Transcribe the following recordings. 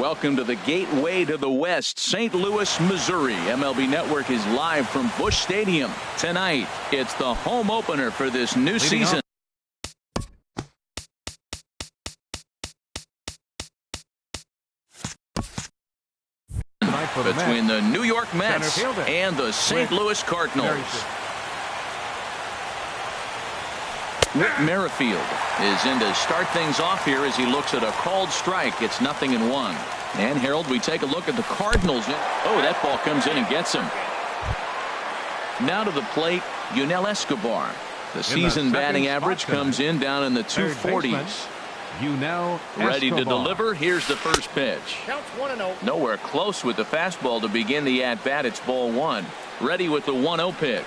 Welcome to the gateway to the West, St. Louis, Missouri. MLB Network is live from Busch Stadium. Tonight, it's the home opener for this new season. Between the New York Mets and the St. Louis Cardinals. Whit Merrifield is in to start things off here as he looks at a called strike. It's 0-1. And Harold, we take a look at the Cardinals. Oh, that ball comes in and gets him. Now to the plate, Yunel Escobar. The season batting average comes in down in the 240s. Ready to deliver. Here's the first pitch. Nowhere close with the fastball to begin the at-bat. It's ball one. Ready with the 1-0 pitch.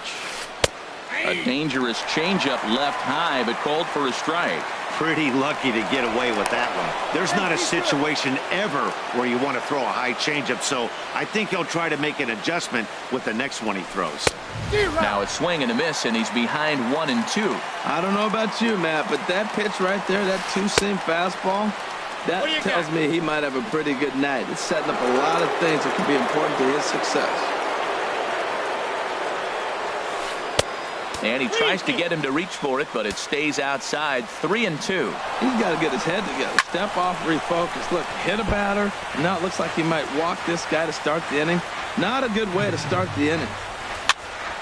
A dangerous changeup left high, but called for a strike. Pretty lucky to get away with that one. There's not a situation ever where you want to throw a high changeup, so I think he'll try to make an adjustment with the next one he throws. Now a swing and a miss, and he's behind 1-2. I don't know about you, Matt, but that pitch right there, that two-seam fastball, that tells me he might have a pretty good night. It's setting up a lot of things that could be important to his success. And he tries to get him to reach for it, but it stays outside. 3-2. He's got to get his head together. Step off, refocus. Look, hit a batter. Now it looks like he might walk this guy to start the inning. Not a good way to start the inning.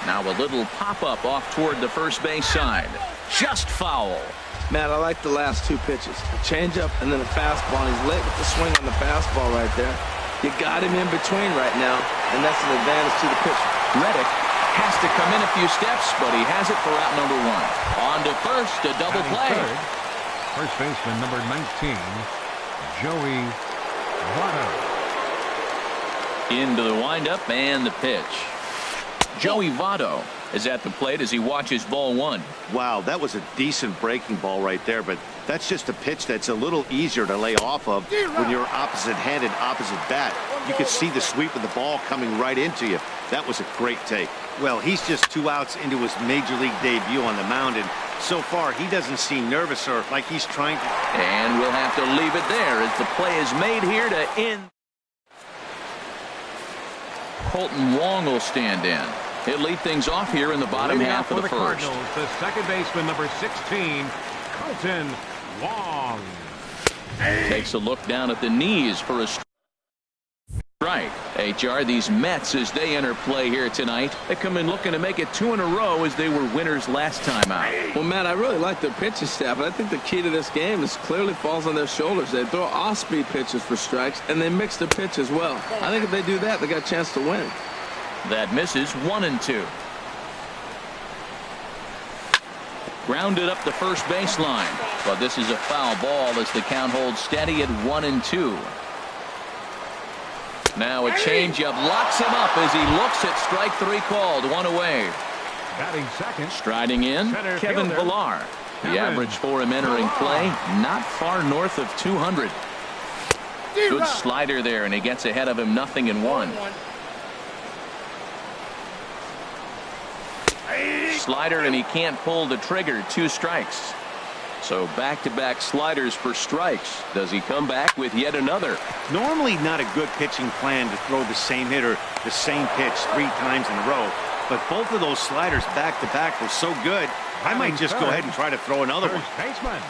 Now a little pop-up off toward the first base side. Just foul. Matt, I like the last two pitches. A changeup and then a fastball. And he's late with the swing on the fastball right there. You got him in between right now, and that's an advantage to the pitcher. Reddick has to come in a few steps, but he has it for out number one. On to first, a double play. First baseman number 19, Joey Votto. Into the windup and the pitch. Joey Votto is at the plate as he watches ball one. Wow, that was a decent breaking ball right there, but that's just a pitch that's a little easier to lay off of when you're opposite-handed, opposite bat. You could see the sweep of the ball coming right into you. That was a great take. Well, he's just 2 outs into his major league debut on the mound, and so far he doesn't seem nervous or like he's trying to. And we'll have to leave it there as the play is made here to end. Colton Wong will stand in. He'll lead things off here in the bottom half of the first. Cardinals, the second baseman number 16, Colton Wong. Takes a look down at the knees for a strike. HR, these Mets, as they enter play here tonight, they come in looking to make it 2 in a row as they were winners last time out. Well, Matt, I really like their pitching staff, but I think the key to this game is clearly falls on their shoulders. They throw off-speed pitches for strikes, and they mix the pitch as well. I think if they do that, they got a chance to win. That misses. 1-2. Grounded up the first baseline, but this is a foul ball as the count holds steady at 1-2. Now a changeup locks him up as he looks at strike three called. One away. Batting second. Striding in, Kevin Villar. The average for him entering play, not far north of 200. Good slider there, and he gets ahead of him. 0-1. Slider, and he can't pull the trigger. 2 strikes. So back-to-back sliders for strikes. Does he come back with yet another? Normally not a good pitching plan to throw the same hitter the same pitch 3 times in a row, but both of those sliders back-to-back were so good, I might just go ahead and try to throw another one.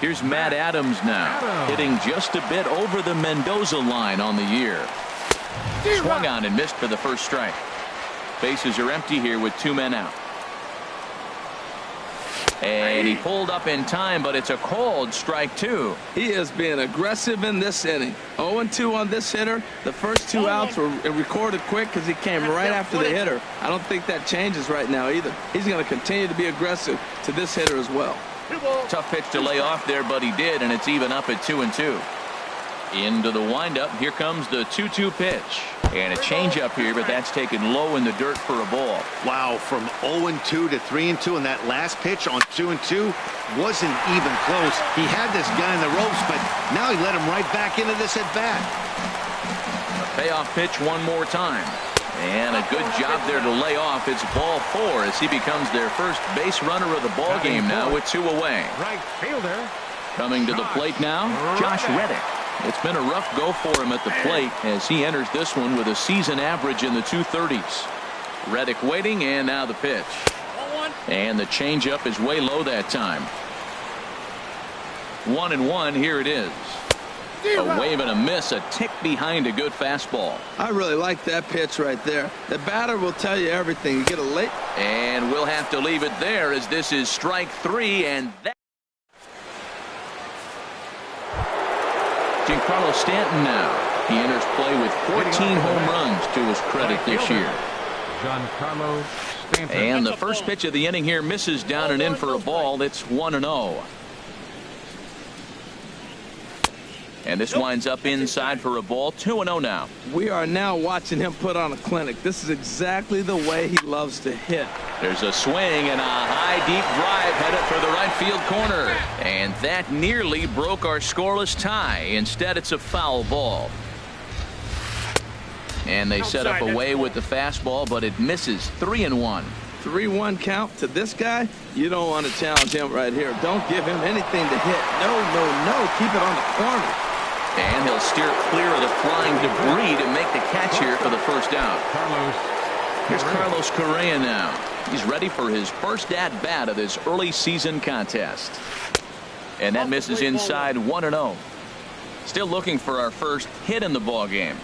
Here's Matt Adams now, hitting just a bit over the Mendoza line on the year. Swung on and missed for the first strike. Bases are empty here with 2 men out. And he pulled up in time, but it's a called strike 2. He is being aggressive in this inning. 0-2 on this hitter. The first 2 outs were recorded quick because he came right after the hitter. I don't think that changes right now either. He's going to continue to be aggressive to this hitter as well. Tough pitch to lay off there, but he did, and it's even up at 2-2. Into the windup. Here comes the 2-2 pitch. And a changeup here, but that's taken low in the dirt for a ball. Wow, from 0-2 to 3-2, and that last pitch on 2-2 wasn't even close. He had this guy in the ropes, but now he let him right back into this at bat. A payoff pitch one more time. And a good job there to lay off. It's ball 4 as he becomes their first base runner of the ball game now with 2 away. Right fielder. Coming to the plate now, Josh Reddick. It's been a rough go for him at the plate as he enters this one with a season average in the 230s. Reddick waiting, and now the pitch. And the changeup is way low that time. 1-1. Here it is. A wave and a miss, a tick behind a good fastball. I really like that pitch right there. The batter will tell you everything. You get a late. And we'll have to leave it there as this is strike 3, and that. Giancarlo Stanton now. He enters play with 14 home runs to his credit this year. Giancarlo Stanton. And the first pitch of the inning here misses down and in for a ball. It's 1-0. And this winds up inside for a ball. 2-0 now. We are now watching him put on a clinic. This is exactly the way he loves to hit. There's a swing and a high deep drive headed for the right field corner. And that nearly broke our scoreless tie. Instead, it's a foul ball. And they set up away with the fastball, but it misses. 3-1. 3-1 count to this guy. You don't want to challenge him right here. Don't give him anything to hit. No. Keep it on the corner. And he'll steer clear of the flying debris to make the catch here for the first out. Here's Carlos Correa now. He's ready for his first at-bat of this early season contest. And that misses inside. 1-0. Still looking for our first hit in the ball game.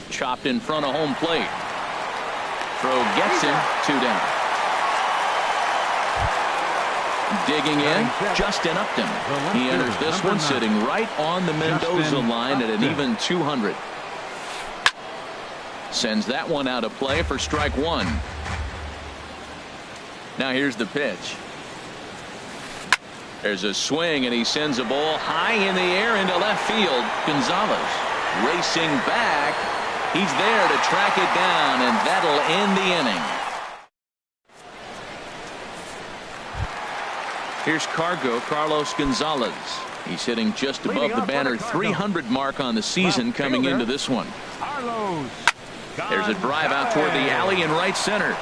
Chopped in front of home plate. Throw gets him. 2 down. Digging in, Justin Upton. He enters this one sitting right on the Mendoza line at an even 200. Sends that one out of play for strike 1. Now here's the pitch. There's a swing, and he sends a ball high in the air into left field. Gonzalez racing back. He's there to track it down, and that'll end the inning. Here's Carlos Gonzalez. He's hitting just above the banner 300 mark on the season coming into this one. There's a drive out toward the alley in right center.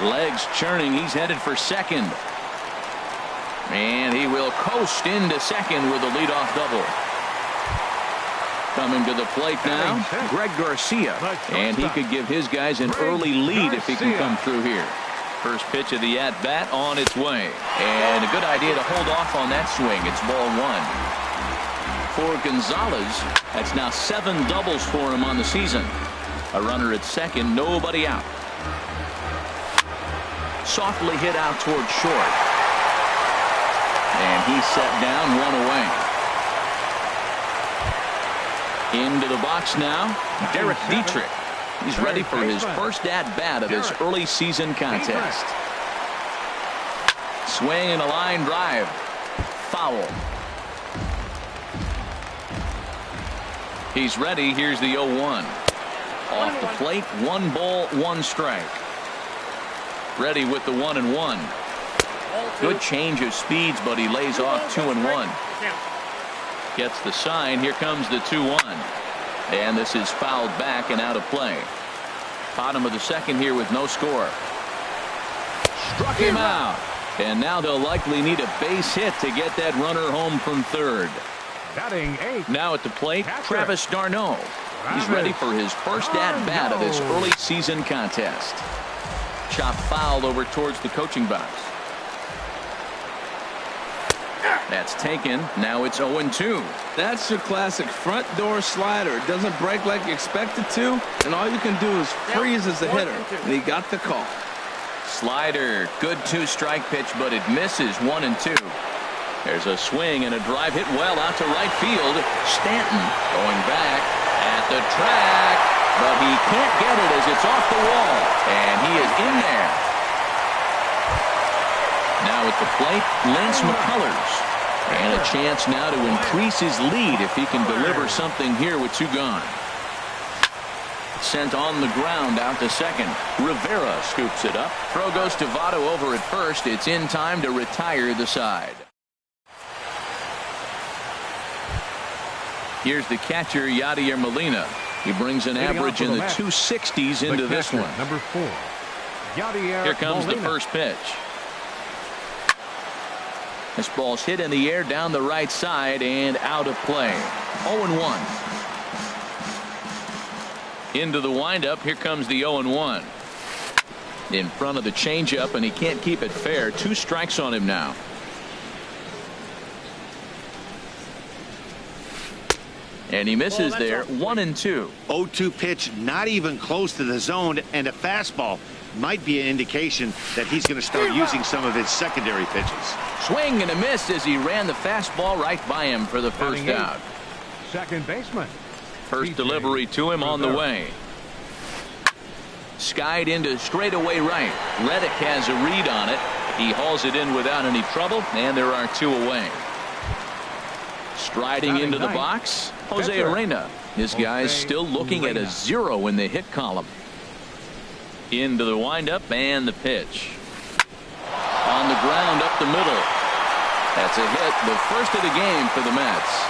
Legs churning. He's headed for second. And he will coast into second with a leadoff double. Coming to the plate now, Greg Garcia. And he could give his guys an early lead if he can come through here. First pitch of the at-bat on its way. And a good idea to hold off on that swing. It's ball 1. For Gonzalez, that's now 7 doubles for him on the season. A runner at second, nobody out. Softly hit out toward short. And he's set down, 1 away. Into the box now, Derek Dietrich. He's ready for his first at-bat of this early season contest. Swing and a line drive. Foul. He's ready. Here's the 0-1. Off the plate, 1 ball, 1 strike. Ready with the 1-1. Good change of speeds, but he lays off 2-1. Gets the sign. Here comes the 2-1. And this is fouled back and out of play. Bottom of the second here with no score. Struck him out. And now they'll likely need a base hit to get that runner home from third. Batting 8. Now at the plate, Travis d'Arnaud. He's ready for his first at-bat of this early season contest. Chop foul over towards the coaching box. That's taken. Now it's 0-2. That's your classic front door slider. It doesn't break like you expect it to, and all you can do is freeze as a hitter. And he got the call. Slider. Good 2-strike pitch, but it misses. 1-2. There's a swing and a drive hit well out to right field. Stanton going back at the track, but he can't get it as it's off the wall, and he is in there. Now at the plate, Lance McCullers. And a chance now to increase his lead if he can deliver something here with 2 gone. Sent on the ground out to second. Rivera scoops it up. Throw goes to Votto over at first. It's in time to retire the side. Here's the catcher, Yadier Molina. He brings an average in the 260s into this one. Number 4. Yadier Here comes Molina. the first pitch. This ball's hit in the air down the right side and out of play. 0-1. Into the windup. Here comes the 0-1. In front of the changeup, and he can't keep it fair. 2 strikes on him now. And he misses there. 1-2. 0-2 pitch, not even close to the zone, and a fastball might be an indication that he's going to start using some of his secondary pitches. Swing and a miss as he ran the fastball right by him for the first out. Second baseman. First delivery to him on the way. Skied into straightaway right. Reddick has a read on it. He hauls it in without any trouble, and there are 2 away. Striding into the box, Jose Arena. His guy's still looking at a 0 in the hit column. Into the windup and the pitch. On the ground up the middle. That's a hit, the first of the game for the Mets.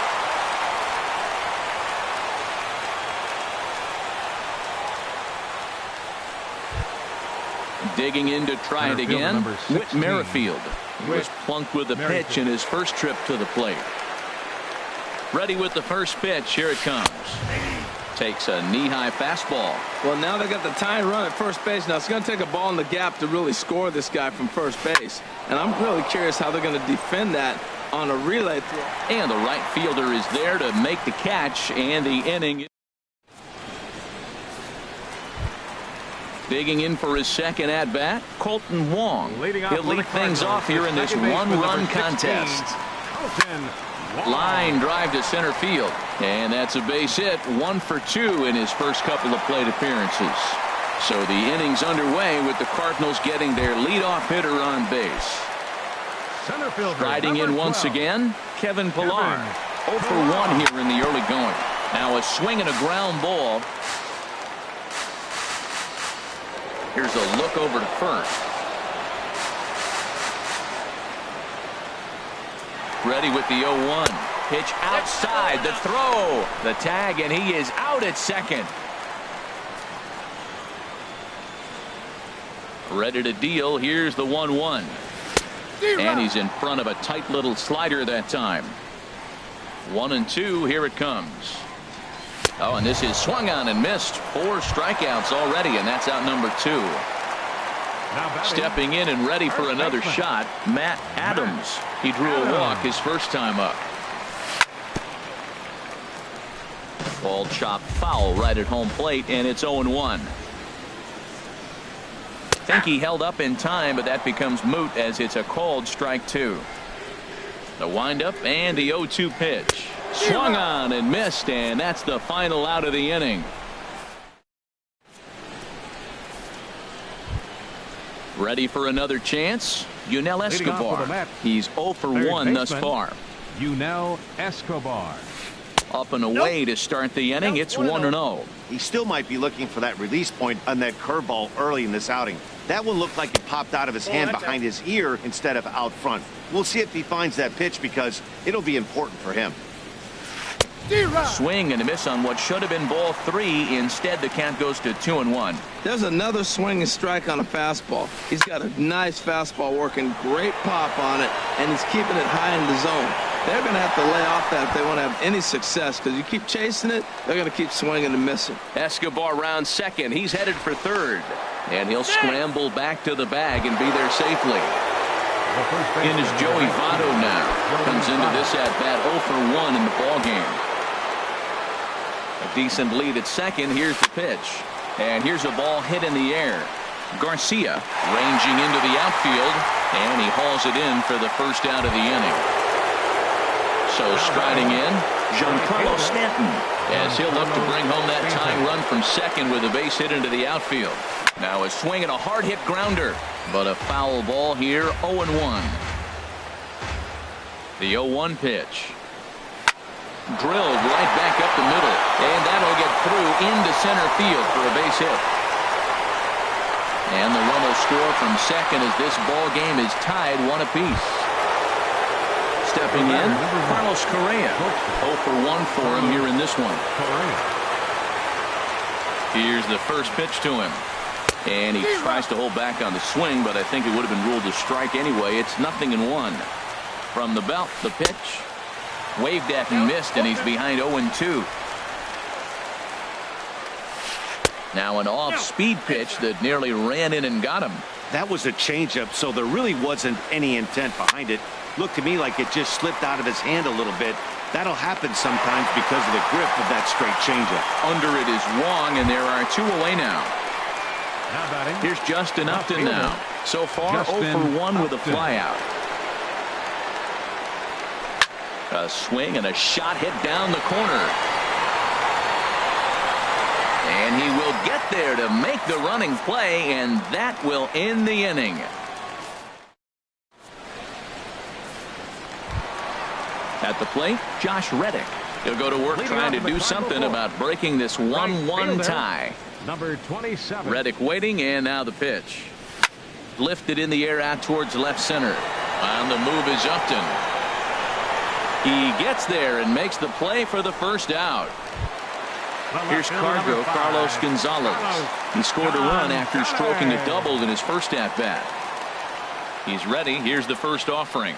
Digging in to try it again. Whit Merrifield. He was plunked with a pitch in his first trip to the plate. Ready with the first pitch. Here it comes. Takes a knee-high fastball. Well, now they got the tying run at first base. Now it's going to take a ball in the gap to really score this guy from first base. And I'm really curious how they're going to defend that on a relay throw. And the right fielder is there to make the catch, and the inning. Digging in for his second at-bat, Colton Wong. He'll lead things off here in this one-run contest. Line drive to center field, and that's a base hit. 1 for 2 in his first couple of plate appearances. So the inning's underway with the Cardinals getting their leadoff hitter on base. Riding in once again, Kevin Pillar. 0 for 1 here in the early going. Now a swing and a ground ball. Here's a look over to first. Ready with the 0-1. Pitch outside. The throw. The tag, and he is out at second. Ready to deal. Here's the 1-1. And he's in front of a tight little slider that time. 1-2. Here it comes. Oh, and this is swung on and missed. 4 strikeouts already, and that's out number 2. Stepping in and ready for another shot, Matt Adams. He drew a walk his first time up. Ball chopped foul right at home plate, and it's 0-1. Think he held up in time, but that becomes moot as it's a called strike 2. The windup and the 0-2 pitch. Swung on and missed, and that's the final out of the inning. Ready for another chance? Yunel Escobar. He's 0 for 1 thus far. Yunel Escobar. Up and away to start the inning. It's 1-0. He still might be looking for that release point on that curveball early in this outing. That one looked like it popped out of his hand behind his ear instead of out front. We'll see if he finds that pitch because it'll be important for him. Swing and a miss on what should have been ball 3. Instead, the count goes to 2-1. There's another swing and strike on a fastball. He's got a nice fastball working, great pop on it, and he's keeping it high in the zone. They're going to have to lay off that if they want to have any success, because you keep chasing it, they're going to keep swinging and missing. Escobar round second. He's headed for third, and he'll scramble back to the bag and be there safely. In is Joey Votto now. Comes into this at bat 0 for 1 in the ball game. A decent lead at second. Here's the pitch. And here's a ball hit in the air. Garcia ranging into the outfield, and he hauls it in for the first out of the inning. So striding in, Giancarlo Stanton, as he'll look to bring home that tying run from second with a base hit into the outfield. Now a swing and a hard hit grounder, but a foul ball here. 0-1. The 0-1 pitch. Drilled right back up the middle, and that'll get through into center field for a base hit. And the run will score from second as this ball game is tied 1 apiece. Stepping in, Carlos Correa. 0 for 1 for him here in this one. Here's the first pitch to him. And he tries to hold back on the swing, but I think it would have been ruled a strike anyway. It's 0-1. From the belt, the pitch. Waved at and missed, and he's behind 0-2. Now an off-speed pitch that nearly ran in and got him. That was a changeup, so there really wasn't any intent behind it. Looked to me like it just slipped out of his hand a little bit. That'll happen sometimes because of the grip of that straight changeup. Under it is Wong, and there are 2 away now. Now batting. Here's Justin Upton now. So far, 0-for-1 with a flyout. A swing and a shot hit down the corner. And he will get there to make the running play, and that will end the inning. At the plate, Josh Reddick. He'll go to work trying to do something about breaking this 1-1 tie. Number 27. Reddick waiting, and now the pitch. Lifted in the air out towards left center. On the move is Upton. He gets there and makes the play for the first out. Here's Cargo, Carlos Gonzalez. He scored a run after stroking a double in his first at-bat. He's ready. Here's the first offering.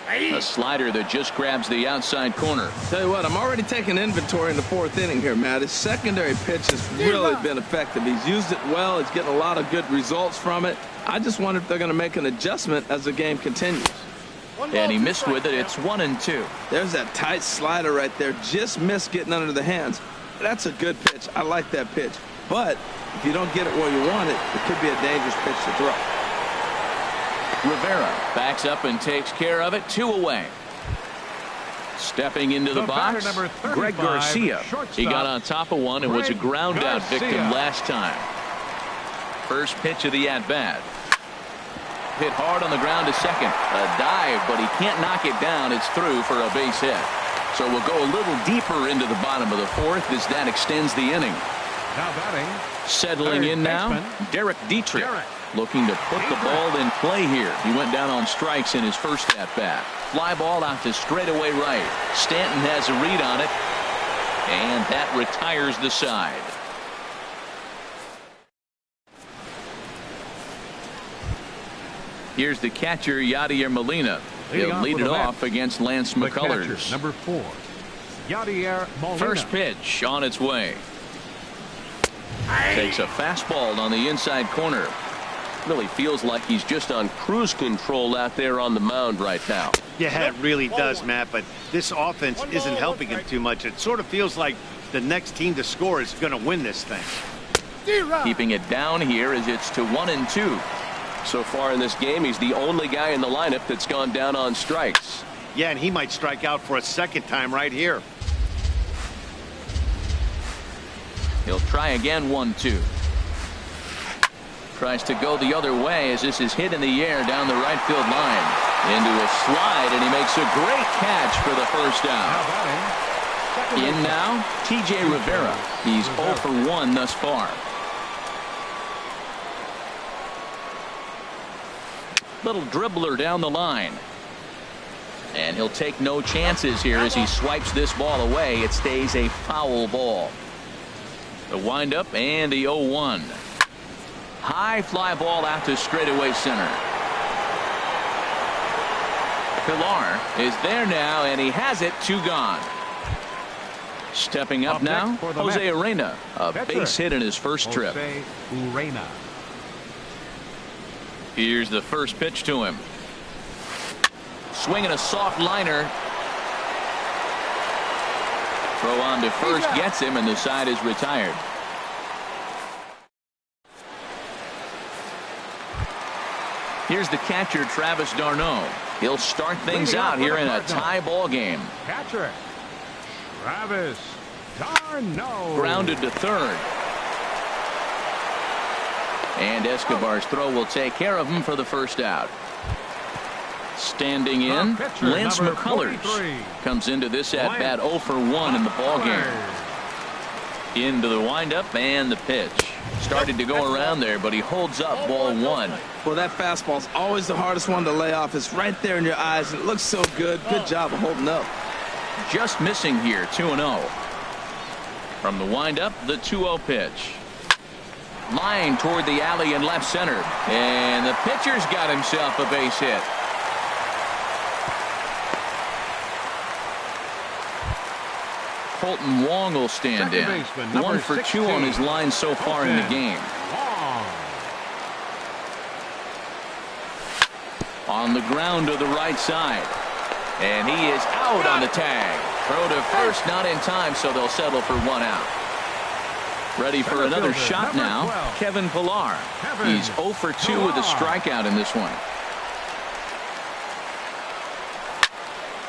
A slider that just grabs the outside corner. Tell you what, I'm already taking inventory in the 4th inning here, Matt. His secondary pitch has really been effective. He's used it well. He's getting a lot of good results from it. I just wonder if they're going to make an adjustment as the game continues. And he missed with it. It's 1-2. There's that tight slider right there. Just missed getting under the hands. That's a good pitch. I like that pitch. But if you don't get it where you want it, it could be a dangerous pitch to throw. Rivera backs up and takes care of it. 2 away. Stepping into the box, Greg Garcia. He got on top of one and was a ground out victim last time. First pitch of the at-bat. Hit hard on the ground to second. A dive, but he can't knock it down. It's through for a base hit. So we'll go a little deeper into the bottom of the 4th as that extends the inning. Now batting. Settling in now, Derek Dietrich. Looking to put the ball in play here. He went down on strikes in his first at-bat. Fly ball out to straightaway right. Stanton has a read on it, and that retires the side. Here's the catcher, Yadier Molina. He'll lead it off against Lance McCullers. Number 4, Yadier Molina. First pitch on its way. Takes a fastball on the inside corner. Really feels like he's just on cruise control out there on the mound right now. Yeah, it really does, Matt, but this offense isn't helping him too much. It sort of feels like the next team to score is going to win this thing. Keeping it down here as it's to 1-2. So far in this game, he's the only guy in the lineup that's gone down on strikes. Yeah, and he might strike out for a second time right here. He'll try again. 1-2. Tries to go the other way as this is hit in the air down the right field line. Into a slide, and he makes a great catch for the first out. In now, T.J. Rivera. He's 0 for 1 thus far. Little dribbler down the line. And he'll take no chances here as he swipes this ball away. It stays a foul ball. The windup and the 0-1. High fly ball out to straightaway center. Pilar is there now, and he has it. 2 gone. Stepping up now, Jose Arena. A base hit in his first trip. Here's the first pitch to him. Swinging a soft liner. Throw on to first gets him, and the side is retired. Here's the catcher, Travis d'Arnaud. He'll start things out here in a tie ball game. Catcher, Travis d'Arnaud. Grounded to third. And Escobar's throw will take care of him for the first out. Standing in, Lance McCullers comes into this at-bat 0 for 1 in the ball game. Into the windup and the pitch. Started to go around there, but he holds up. Ball 1. Well, that fastball's always the hardest one to lay off. It's right there in your eyes. It looks so good. Good job of holding up. Just missing here. 2-0. From the windup, the 2-0 pitch. Line toward the alley in left center. And the pitcher's got himself a base hit. Kolten Wong will stand Second in. baseman, number 1 for 2 16, on his line so far in the Kolten game. Wong. On the ground to the right side. And he is out on the tag. Throw to first, not in time, so they'll settle for 1 out. Ready for another shot now, 12. Kevin Pillar. He's 0 for 2 with a strikeout in this one.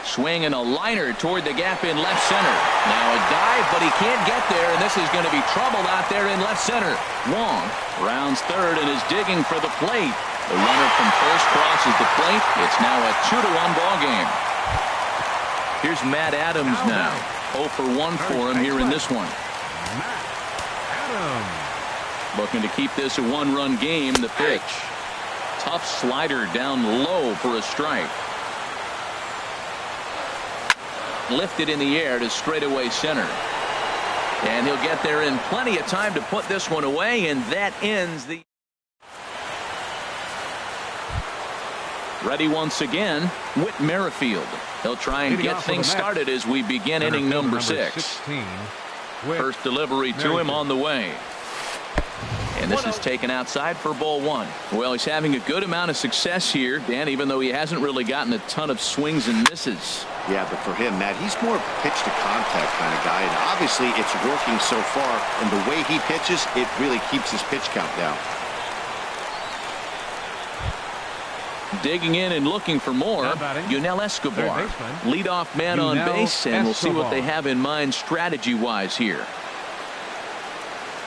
Swing and a liner toward the gap in left center. Now a dive, but he can't get there, and this is going to be trouble out there in left center. Wong rounds third and is digging for the plate. The runner from first crosses the plate. It's now a 2-1 ball game. Here's Matt Adams now. 0 for 1 for him here in this one. Matt Adams. Looking to keep this a 1-run game. The pitch. Tough slider down low for a strike. Lifted in the air to straightaway center. And he'll get there in plenty of time to put this one away, and that ends the... Ready once again, Whit Merrifield. He'll try and get things started as we begin inning number 6. 16, First delivery to him on the way. And this is taken outside for ball 1. Well, he's having a good amount of success here, Dan, even though he hasn't really gotten a ton of swings and misses. Yeah, but for him, Matt, he's more pitch to contact kind of guy, and obviously it's working so far, and the way he pitches, it really keeps his pitch count down. Digging in and looking for more, Yunel Escobar, leadoff man on base, and we'll see what they have in mind strategy-wise here.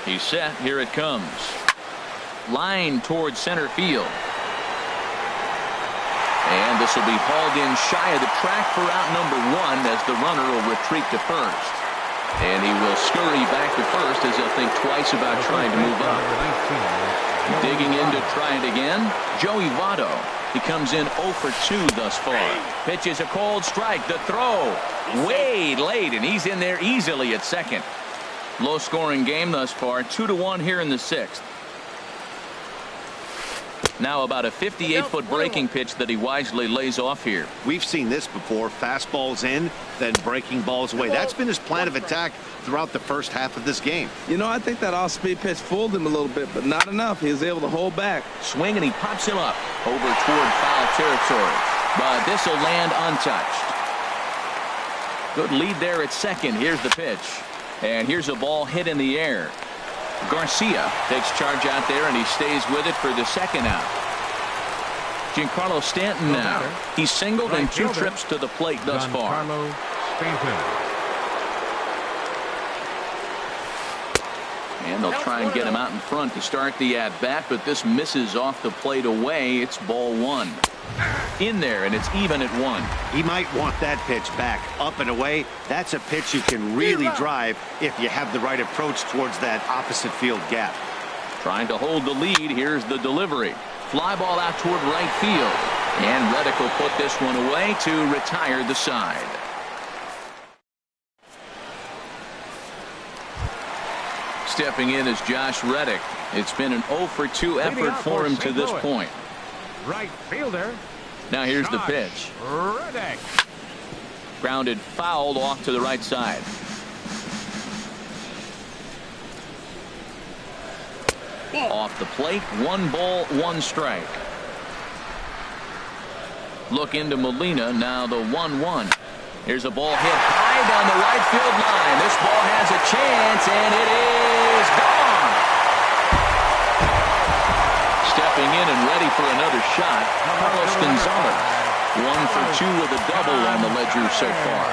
He's set. Here it comes. Line towards center field. And this will be hauled in shy of the track for out number 1 as the runner will retreat to first. And he will scurry back to first as he'll think twice about trying to move up. Digging in to try it again, Joey Votto. He comes in 0 for 2 thus far. Pitches a cold strike. The throw way late, and he's in there easily at second. Low scoring game thus far. 2-1 here in the 6th. Now about a 58-foot breaking pitch that he wisely lays off here. We've seen this before. Fastballs in, then breaking balls away. That's been his plan of attack throughout the first half of this game. You know, I think that off-speed pitch fooled him a little bit, but not enough. He was able to hold back. Swing, and he pops him up over toward foul territory. But this will land untouched. Good lead there at second. Here's the pitch. And here's a ball hit in the air. Garcia takes charge out there, and he stays with it for the second out. Giancarlo Stanton now. He's singled in 2 trips to the plate thus far. Giancarlo Stanton. And they'll try and get him out in front to start the at-bat, but this misses off the plate away. It's ball 1. In there, and it's even at 1. He might want that pitch back, up and away. That's a pitch you can really drive if you have the right approach towards that opposite field gap. Trying to hold the lead. Here's the delivery. Fly ball out toward right field. And Reddick will put this one away to retire the side. Stepping in is Josh Reddick. It's been an 0 for 2 effort for him to this point. Right fielder. Now here's the pitch. Reddick. Grounded fouled off to the right side. Off the plate, 1 ball, 1 strike. Look into Molina, now the 1-1. Here's a ball hit high down the right field line. This ball has a chance, and it is gone. Stepping in and ready for another shot, Carlos Gonzalez. 1 for 2 with a double on the ledger so far.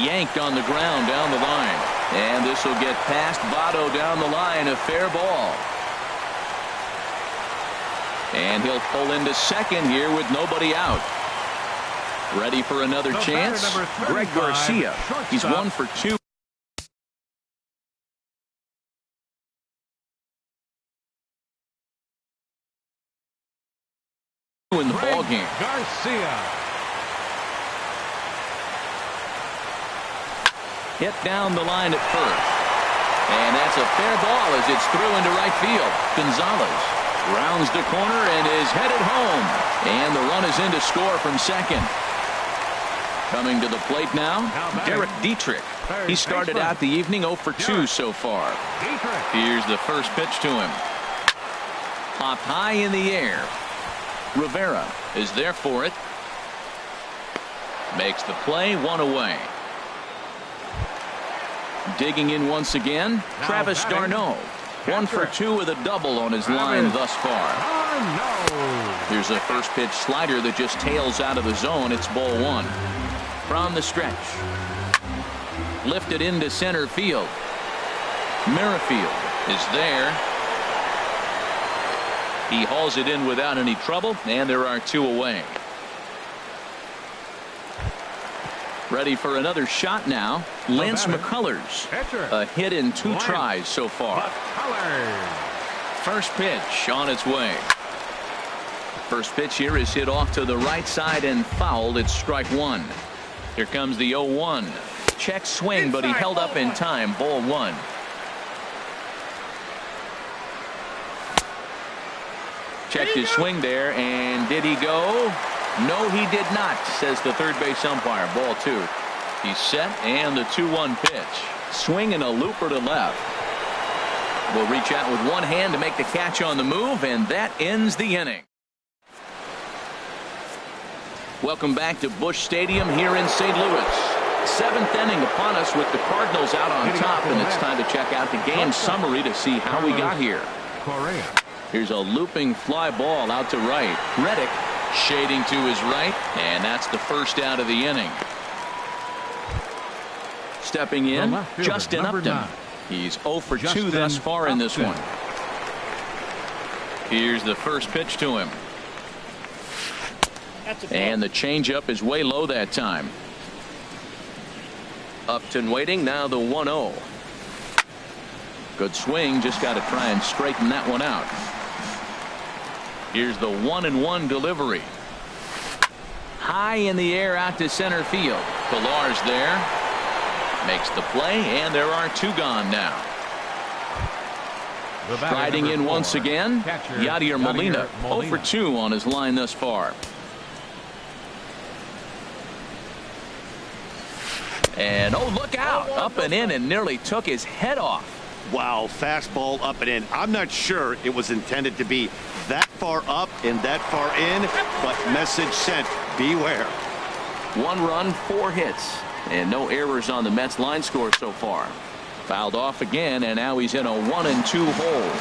Yanked on the ground down the line. And this will get past Votto down the line. A fair ball. And he'll pull into second here with nobody out. Ready for another chance? Greg Garcia. He's 1 for 2. In the ball game. Garcia. Hit down the line at first. And that's a fair ball as it's through into right field. Gonzalez rounds the corner and is headed home. And the run is in to score from second. Coming to the plate now, Derek Dietrich. He started out the evening 0 for 2 so far. Here's the first pitch to him. Popped high in the air. Rivera is there for it. Makes the play, 1 away. Digging in once again, Travis d'Arnaud. 1 for 2 with a double on his line thus far. Here's a first pitch slider that just tails out of the zone. It's ball 1. From the stretch. Lifted into center field. Merrifield is there. He hauls it in without any trouble, and there are 2 away. Ready for another shot now. Lance McCullers. A hit in 2 tries so far. First pitch on its way. First pitch here is hit off to the right side and fouled. It's strike 1. Here comes the 0-1. Check swing, but he held up in time. Ball 1. Checked his swing there, and did he go? No, he did not, says the third base umpire. Ball 2. He's set, and the 2-1 pitch. Swing and a looper to left. Will reach out with one hand to make the catch on the move, and that ends the inning. Welcome back to Busch Stadium here in St. Louis. 7th inning upon us with the Cardinals out on top, and it's time to check out the game summary to see how we got here. Here's a looping fly ball out to right. Reddick shading to his right, and that's the first out of the inning. Stepping in, Justin Upton. He's 0 for 2 thus far in this one. Here's the first pitch to him. And the changeup is way low that time. Upton waiting, now the 1-0. Good swing, just got to try and straighten that one out. Here's the 1-1 delivery. High in the air out to center field. Pilar's there. Makes the play, and there are 2 gone now. Striding in once again, Yadier Molina. 0 for 2 on his line thus far. And oh, look out. Up and in and nearly took his head off. Wow, fastball up and in. I'm not sure it was intended to be that far up and that far in, but message sent, beware. 1 run, 4 hits, and no errors on the Mets line score so far. Fouled off again, and now he's in a 1-2 hole.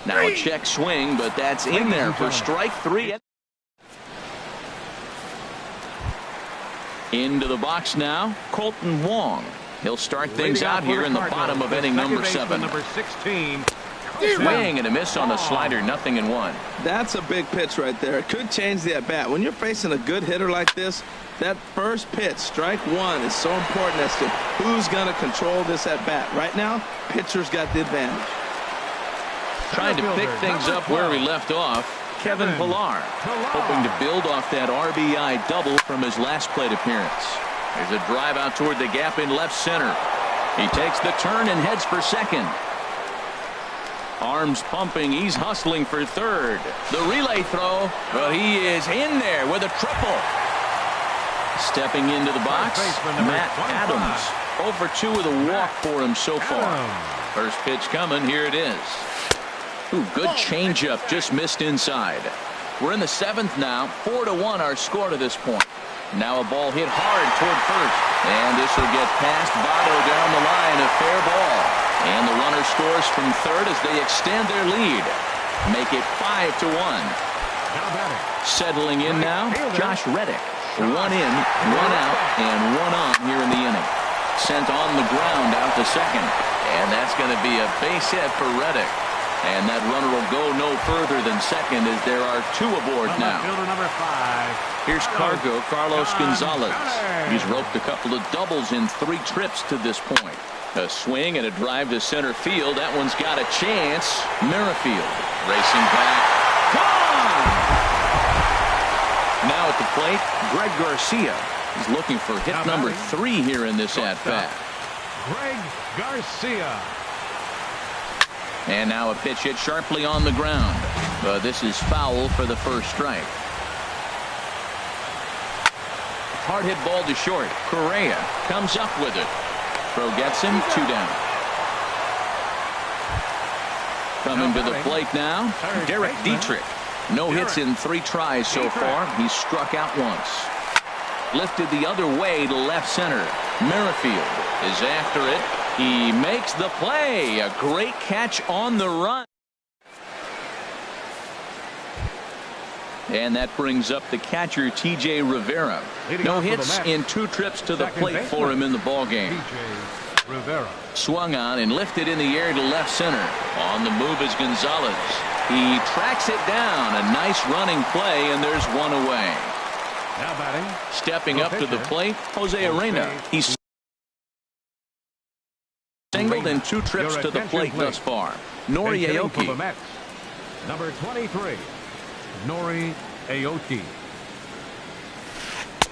Now a check swing, but that's in there for strike 3. Into the box now, Colton Wong. He'll start things out here in the bottom of inning number 7. Number 16. Swing and a miss on the slider, 0-1. That's a big pitch right there. It could change the at-bat. When you're facing a good hitter like this, that first pitch, strike 1, is so important as to who's going to control this at-bat. Right now, pitcher's got the advantage. Trying to pick things up where we left off. Kevin Pillar, hoping to build off that RBI double from his last plate appearance. There's a drive out toward the gap in left center. He takes the turn and heads for second. Arms pumping, he's hustling for third. The relay throw, but he is in there with a triple. Stepping into the box, Matt Adams. 0 for 2 with a walk for him so far. First pitch coming, here it is. Ooh, good changeup, just missed inside. We're in the 7th now. 4-1 our score to this point. Now a ball hit hard toward first, and this will get past Votto down the line. A fair ball, and the runner scores from third as they extend their lead, make it 5-1. Settling in now, Josh Reddick. 1 in, 1 out, and 1 on here in the inning. Sent on the ground out to second, and that's going to be a base hit for Reddick. And that runner will go no further than second as there are 2 aboard now. Number 5. Here's Cargo, Carlos Gonzalez. He's roped a couple of doubles in 3 trips to this point. A swing and a drive to center field. That one's got a chance. Merrifield racing back. Gone! Now at the plate, Greg Garcia. He's looking for hit number 3 here in this at-bat. Greg Garcia. And now a pitch hit sharply on the ground. But this is foul for the first strike. Hard hit ball to short. Correa comes up with it. Throw gets him. 2 down. Coming to the plate now, Derek Dietrich. No hits in 3 tries so far. He's struck out once. Lifted the other way to left center. Merrifield is after it. He makes the play. A great catch on the run. And that brings up the catcher, T.J. Rivera. No hits in 2 trips to the plate for him in the ballgame. Swung on and lifted in the air to left center. On the move is Gonzalez. He tracks it down. A nice running play, and there's 1 away. Now batting. Stepping up to the plate, Jose Arena. He's singled in 2 trips to the plate thus far. Nori Aoki. Number 23, Nori Aoki.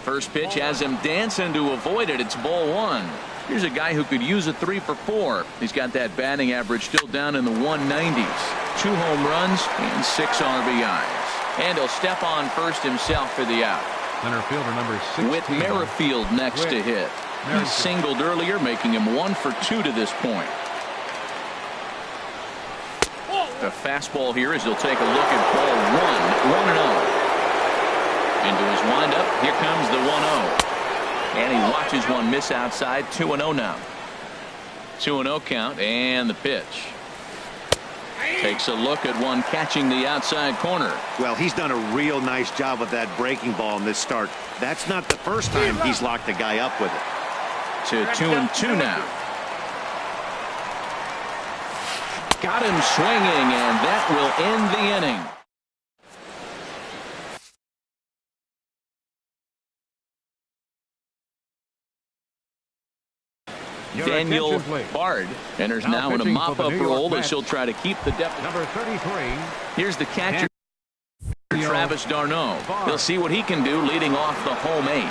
First pitch has him dancing to avoid it. It's ball 1. Here's a guy who could use a 3 for 4. He's got that batting average still down in the 190s. 2 home runs and 6 RBIs. And he'll step on first himself for the out. Center fielder number 16. With Merrifield next to hit. He singled earlier, making him 1 for 2 to this point. The fastball here as he'll take a look at ball 1. 1-0. Into his windup. Here comes the 1-0. And he watches one miss outside. 2-0 now. 2-0 count, and the pitch. Takes a look at one catching the outside corner. Well, he's done a real nice job with that breaking ball in this start. That's not the first time he's locked a guy up with it. To 2-2 now. Got him swinging, and that will end the inning. Daniel Bard enters now in a mop-up role as he'll try to keep the depth. Number 33. Here's the catcher, Travis d'Arnaud. He'll see what he can do leading off the home 8.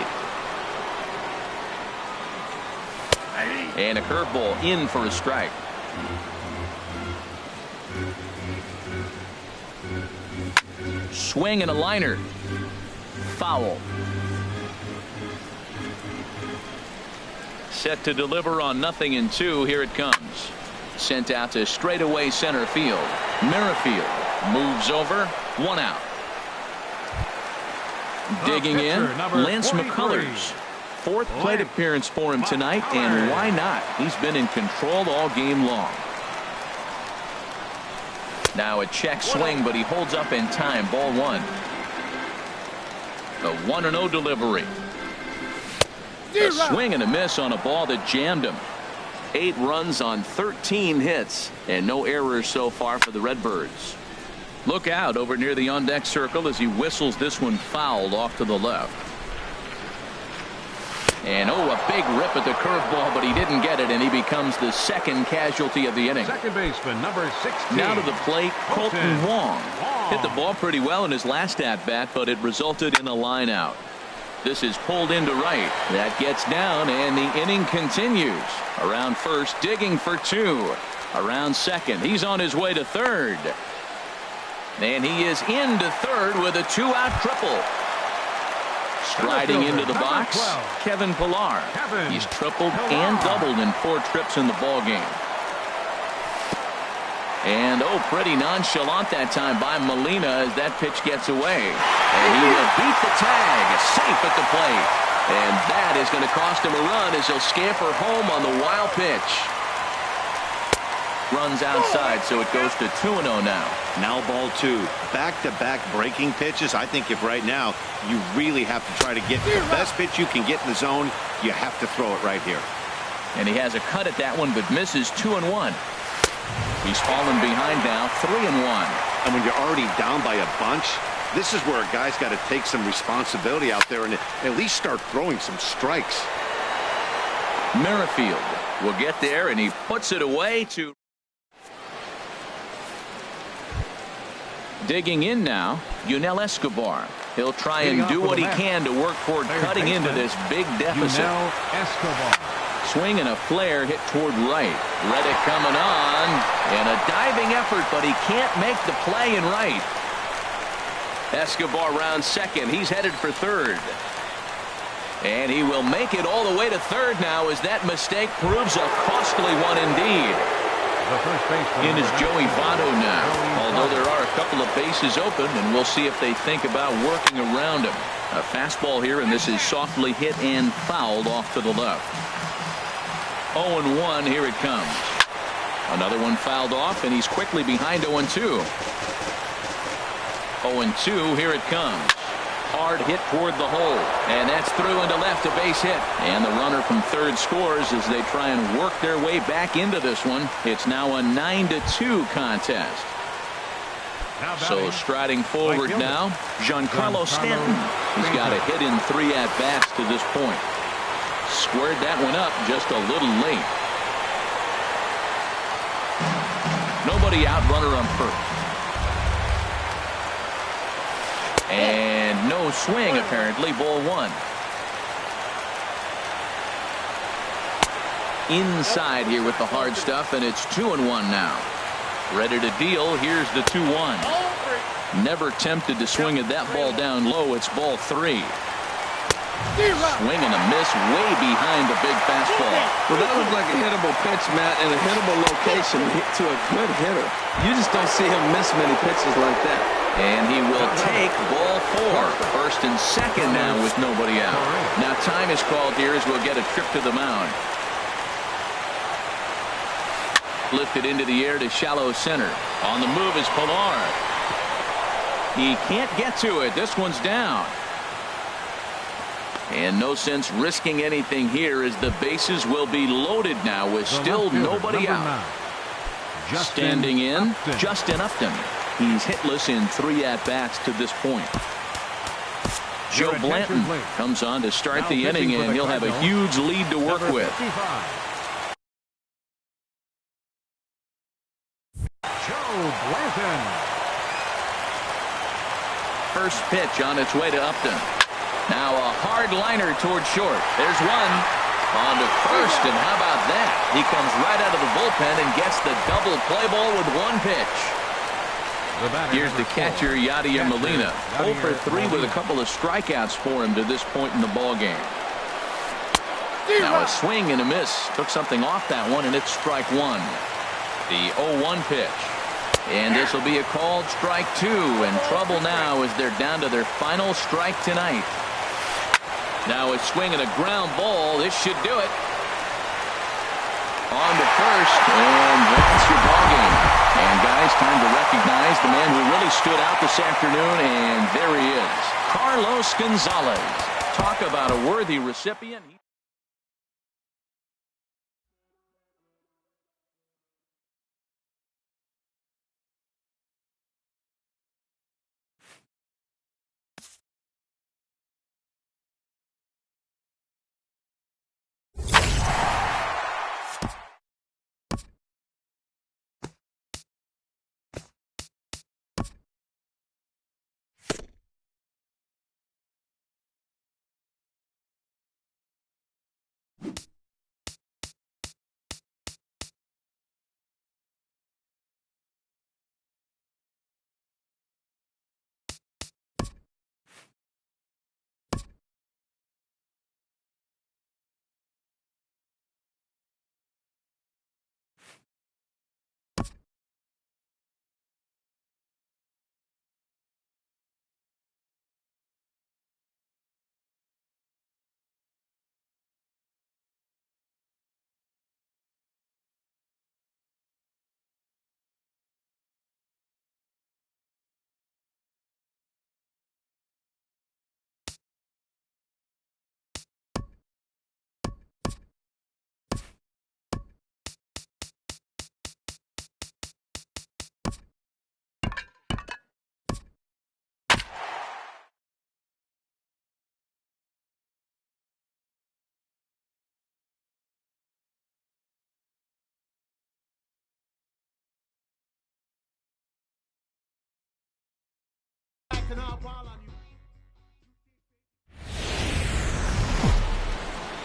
And a curveball in for a strike. Swing and a liner. Foul. Set to deliver on 0-2. Here it comes. Sent out to straightaway center field. Merrifield moves over. 1 out. Digging in, Lance McCullers. 4th plate appearance for him tonight, and why not? He's been in control all game long. Now a check swing, but he holds up in time. Ball 1. The 1-0 delivery. A swing and a miss on a ball that jammed him. 8 runs on 13 hits, and no errors so far for the Redbirds. Look out over near the on-deck circle as he whistles this one fouled off to the left. And a big rip at the curveball, but he didn't get it, and he becomes the 2nd casualty of the inning. Second baseman, number 16. Now to the plate, Colton Wong. Hit the ball pretty well in his last at-bat, but it resulted in a line out. This is pulled into right. That gets down, and the inning continues. Around first, digging for 2. Around second, he's on his way to third. And he is into third with a 2-out triple. Striding into the box, Kevin Pillar. He's tripled and doubled in 4 trips in the ballgame. And pretty nonchalant that time by Molina as that pitch gets away. And he will beat the tag, safe at the plate. And that is going to cost him a run as he'll scamper home on the wild pitch. Runs outside, so it goes to 2-0 now. Now ball 2. Back-to-back breaking pitches. I think if right now you really have to try to get the best pitch you can get in the zone, you have to throw it right here. And he has a cut at that one, but misses. 2-1. He's fallen behind now. 3-1. And when you're already down by a bunch, this is where a guy's got to take some responsibility out there and at least start throwing some strikes. Merrifield will get there, and he puts it away to. Digging in now, Yunel Escobar. He'll try and do what he can to work toward cutting into this big deficit. Yunel Escobar. Swing and a flare hit toward right. Reddick coming on, and a diving effort, but he can't make the play in right. Escobar rounds second. He's headed for third. And he will make it all the way to third now as that mistake proves a costly one indeed. The first baseman In is Joey Votto now, although there are a couple of bases open, and we'll see if they think about working around him. A fastball here, and this is softly hit and fouled off to the left. 0-1, here it comes. Another one fouled off, and he's quickly behind 0-2. 0-2, here it comes. Hard hit toward the hole, and that's through into left, a base hit. And the runner from third scores as they try and work their way back into this one. It's now a 9-2 contest. So striding forward now, Giancarlo Stanton. He's got a hit in 3 at-bats to this point. Squared that one up just a little late. Nobody out, runner on first. And no swing, apparently. Ball 1. Inside here with the hard stuff, and it's 2-1 now. Ready to deal. Here's the 2-1. Never tempted to swing at that ball down low. It's ball 3. Swing and a miss way behind the big fastball. Well, that looked like a hittable pitch, Matt, in a hittable location to a good hitter. You just don't see him miss many pitches like that. And he will take ball 4. First and second now with nobody out. Now time is called here as we'll get a trip to the mound. Lifted into the air to shallow center. On the move is Pilar. He can't get to it. This one's down. And no sense risking anything here as the bases will be loaded now with still nobody out. Standing in, Justin Upton. He's hitless in 3 at-bats to this point. Joe Blanton comes on to start the inning, and he'll have a huge lead to work with. Joe Blanton. First pitch on its way to Upton. Now a hard liner toward short. There's one. On to first, and how about that? He comes right out of the bullpen and gets the double play ball with 1 pitch. Here's the catcher, Yadier Molina. 0 for 3 with a couple of strikeouts for him to this point in the ballgame. Now a swing and a miss. Took something off that one, and it's strike 1. The 0-1 pitch. And this will be a called strike 2, and trouble now as they're down to their final strike tonight. Now a swing and a ground ball. This should do it. On to first, and that's your ballgame. And guys, time to recognize the man who really stood out this afternoon, and there he is, Carlos Gonzalez. Talk about a worthy recipient.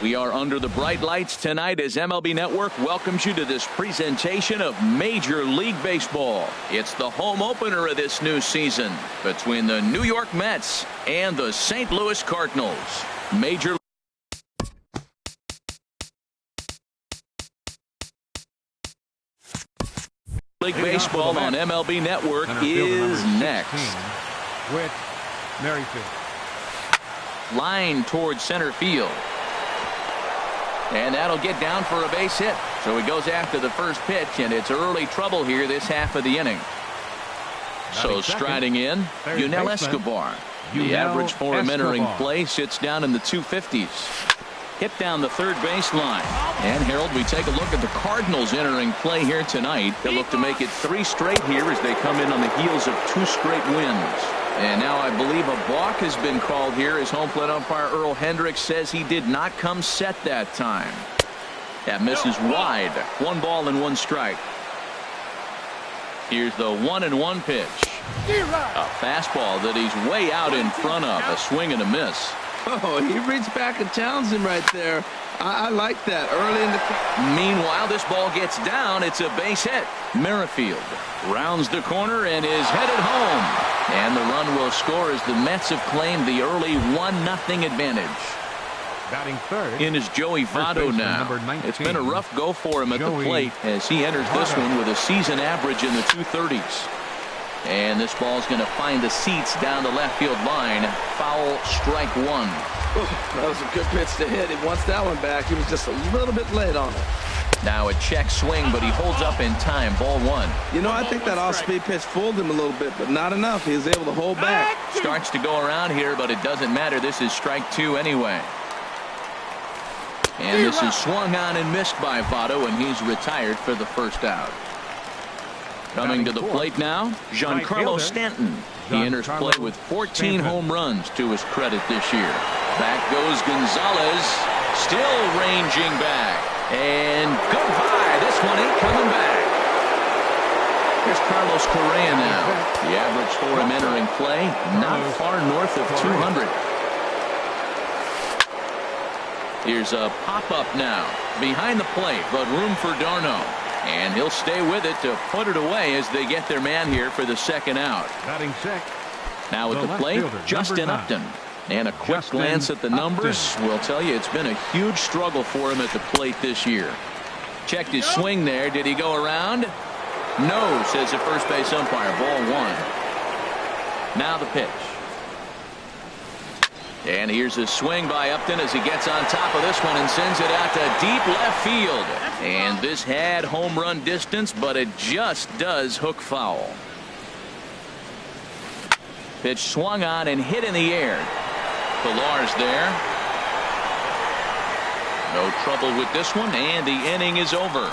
We are under the bright lights tonight as MLB Network welcomes you to this presentation of Major League Baseball. It's the home opener of this new season between the New York Mets and the St. Louis Cardinals. Major League Baseball on MLB Network is next. With Merrifield. Line towards center field. And that'll get down for a base hit. So he goes after the first pitch, and it's early trouble here this half of the inning. So striding in, Yunel Escobar. The average for him entering play sits down in the 250s. Hit down the third baseline. And Harold, we take a look at the Cardinals entering play here tonight. They'll look to make it 3 straight here as they come in on the heels of 2 straight wins. And now I believe a balk has been called here as home plate umpire Earl Hendricks says he did not come set that time. That misses wide. 1 ball and 1 strike. Here's the 1-1 pitch. A fastball that he's way out in front of. A swing and a miss. Oh, he reached back and challenged him right there. I like that early in the. Meanwhile, this ball gets down. It's a base hit. Merrifield rounds the corner and is headed home. And the run will score as the Mets have claimed the early 1-0 advantage. Batting third. In is Joey Votto now. It's been a rough go for him at the plate as he enters this one with a season average in the 230s. And this ball's going to find the seats down the left field line. Foul, strike 1. That was a good pitch to hit. He wants that one back. He was just a little bit late on it. Now a check swing, but he holds up in time. Ball 1. You know, I think that off-speed pitch fooled him a little bit, but not enough. He was able to hold back. Starts to go around here, but it doesn't matter. This is strike 2 anyway. And this is swung on and missed by Votto, and he's retired for the first out. Coming to the plate now, Giancarlo Stanton. He enters play with 14 home runs to his credit this year. Back goes Gonzalez, still ranging back. And goodbye. This one ain't coming back. Here's Carlos Correa now. The average for him entering play, not far north of 200. Here's a pop-up now. Behind the plate, but room for d'Arnaud. And he'll stay with it to put it away as they get their man here for the second out. Batting sixth. Now at the plate, Justin Upton. And a quick glance at the numbers will tell you it's been a huge struggle for him at the plate this year. Checked his swing there. Did he go around? No, says the first base umpire. Ball 1. Now the pitch. And here's a swing by Upton as he gets on top of this one and sends it out to deep left field. And this had home run distance, but it just does hook foul. Pitch swung on and hit in the air. Pilar's there. No trouble with this one, and the inning is over.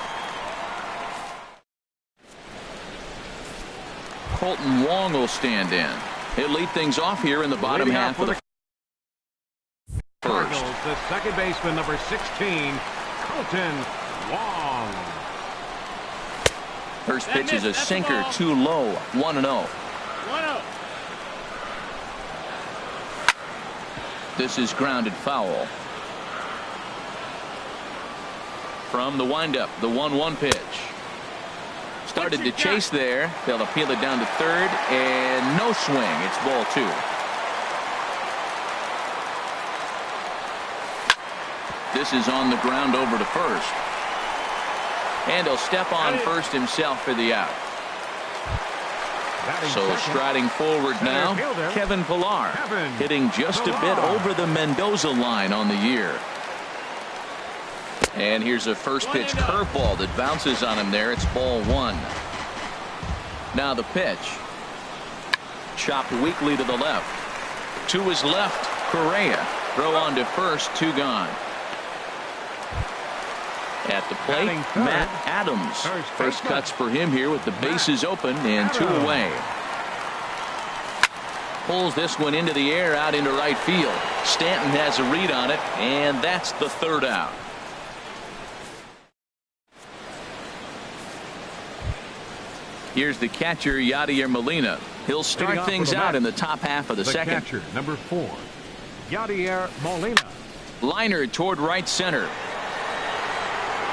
Colton Wong will stand in. He'll lead things off here in the bottom half of the first. The second baseman, number 16, Colton Wong. First pitch is a sinker, too low. 1-0. This is grounded foul. From the windup, the 1-1 pitch. Started to chase there. They'll appeal it down to third, and no swing. It's ball 2. This is on the ground over to first. And he'll step on first himself for the out. So striding forward now, Kevin Pillar, hitting just a bit over the Mendoza line on the year. And here's a first pitch curveball that bounces on him there. It's ball 1. Now the pitch. Chopped weakly to the left. To his left, Correa. Throw on to first, 2 gone. At the plate, Matt Adams. First cuts for him here with the bases open and 2 away. Pulls this one into the air out into right field. Stanton has a read on it, and that's the 3rd out. Here's the catcher, Yadier Molina. He'll start things out in the top half of the second. Catcher, number 4, Yadier Molina. Liner toward right center.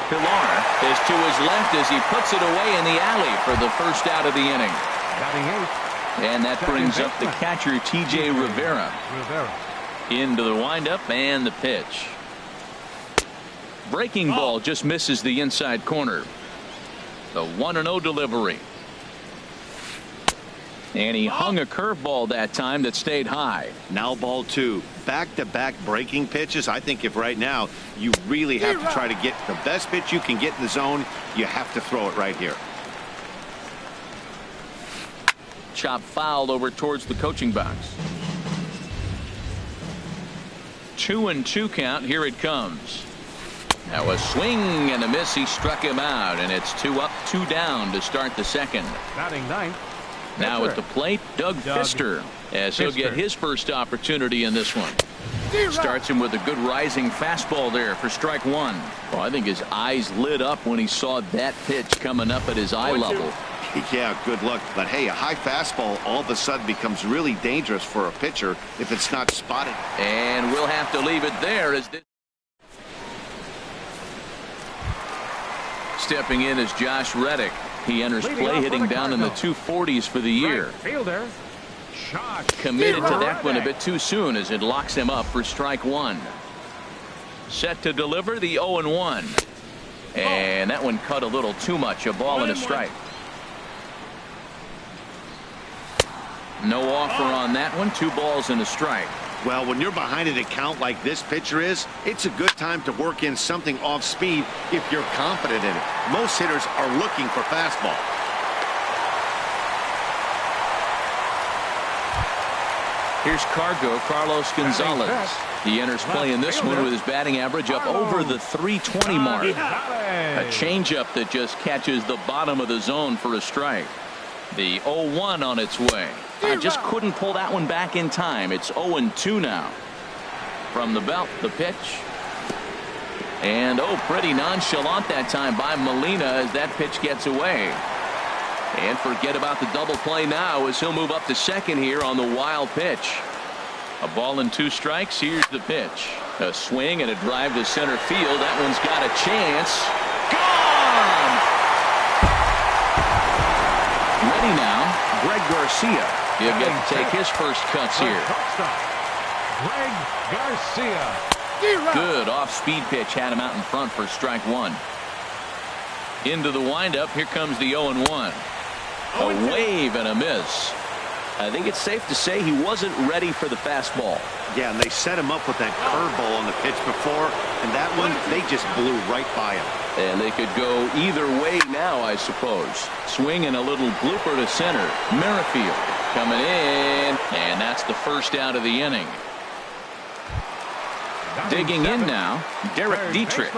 Pilar is to his left as he puts it away in the alley for the first out of the inning. Batting eighth. And that brings up the catcher, T.J. Rivera. Into the windup and the pitch. Breaking ball just misses the inside corner. The 1-0 delivery. And he hung a curveball that time that stayed high. Now ball 2. Back-to-back breaking pitches. I think if right now you really have to try to get the best pitch you can get in the zone, you have to throw it right here. Chop fouled over towards the coaching box. 2-2 count. Here it comes. Now a swing and a miss. He struck him out, and it's 2 up, 2 down to start the second. Batting ninth. Now at the plate, Doug Fister, as he'll get his first opportunity in this one. Starts him with a good rising fastball there for strike 1. Well, I think his eyes lit up when he saw that pitch coming up at his eye level. Yeah, good luck. But hey, a high fastball all of a sudden becomes really dangerous for a pitcher if it's not spotted. And we'll have to leave it there as this. Stepping in is Josh Reddick. He enters play hitting down in the 240s for the year. Fielder. Shot. Committed to that one a bit too soon as it locks him up for strike 1. Set to deliver the 0-1. And that one cut a little too much. A ball and a strike. No offer on that one. 2 balls and a strike. Well, when you're behind an account like this pitcher is, it's a good time to work in something off speed if you're confident in it. Most hitters are looking for fastball. Here's Carlos Gonzalez. He enters play in this one with his batting average up over the 320 mark. A changeup that just catches the bottom of the zone for a strike. The 0-1 on its way. I just couldn't pull that one back in time. It's 0-2 now. From the belt, the pitch. And pretty nonchalant that time by Molina as that pitch gets away. And forget about the double play now as he'll move up to second here on the wild pitch. A ball and 2 strikes. Here's the pitch. A swing and a drive to center field. That one's got a chance. Gone! Ready now, Greg Garcia. He'll get to take his first cuts here. Greg Garcia. Good off-speed pitch had him out in front for strike 1. Into the windup. Here comes the 0-1. A wave and a miss. I think it's safe to say he wasn't ready for the fastball. Yeah, and they set him up with that curveball on the pitch before, and that one, they just blew right by him. And they could go either way now, I suppose. Swing and a little blooper to center. Merrifield coming in, and that's the first out of the inning. Digging in now, Derek Dietrich.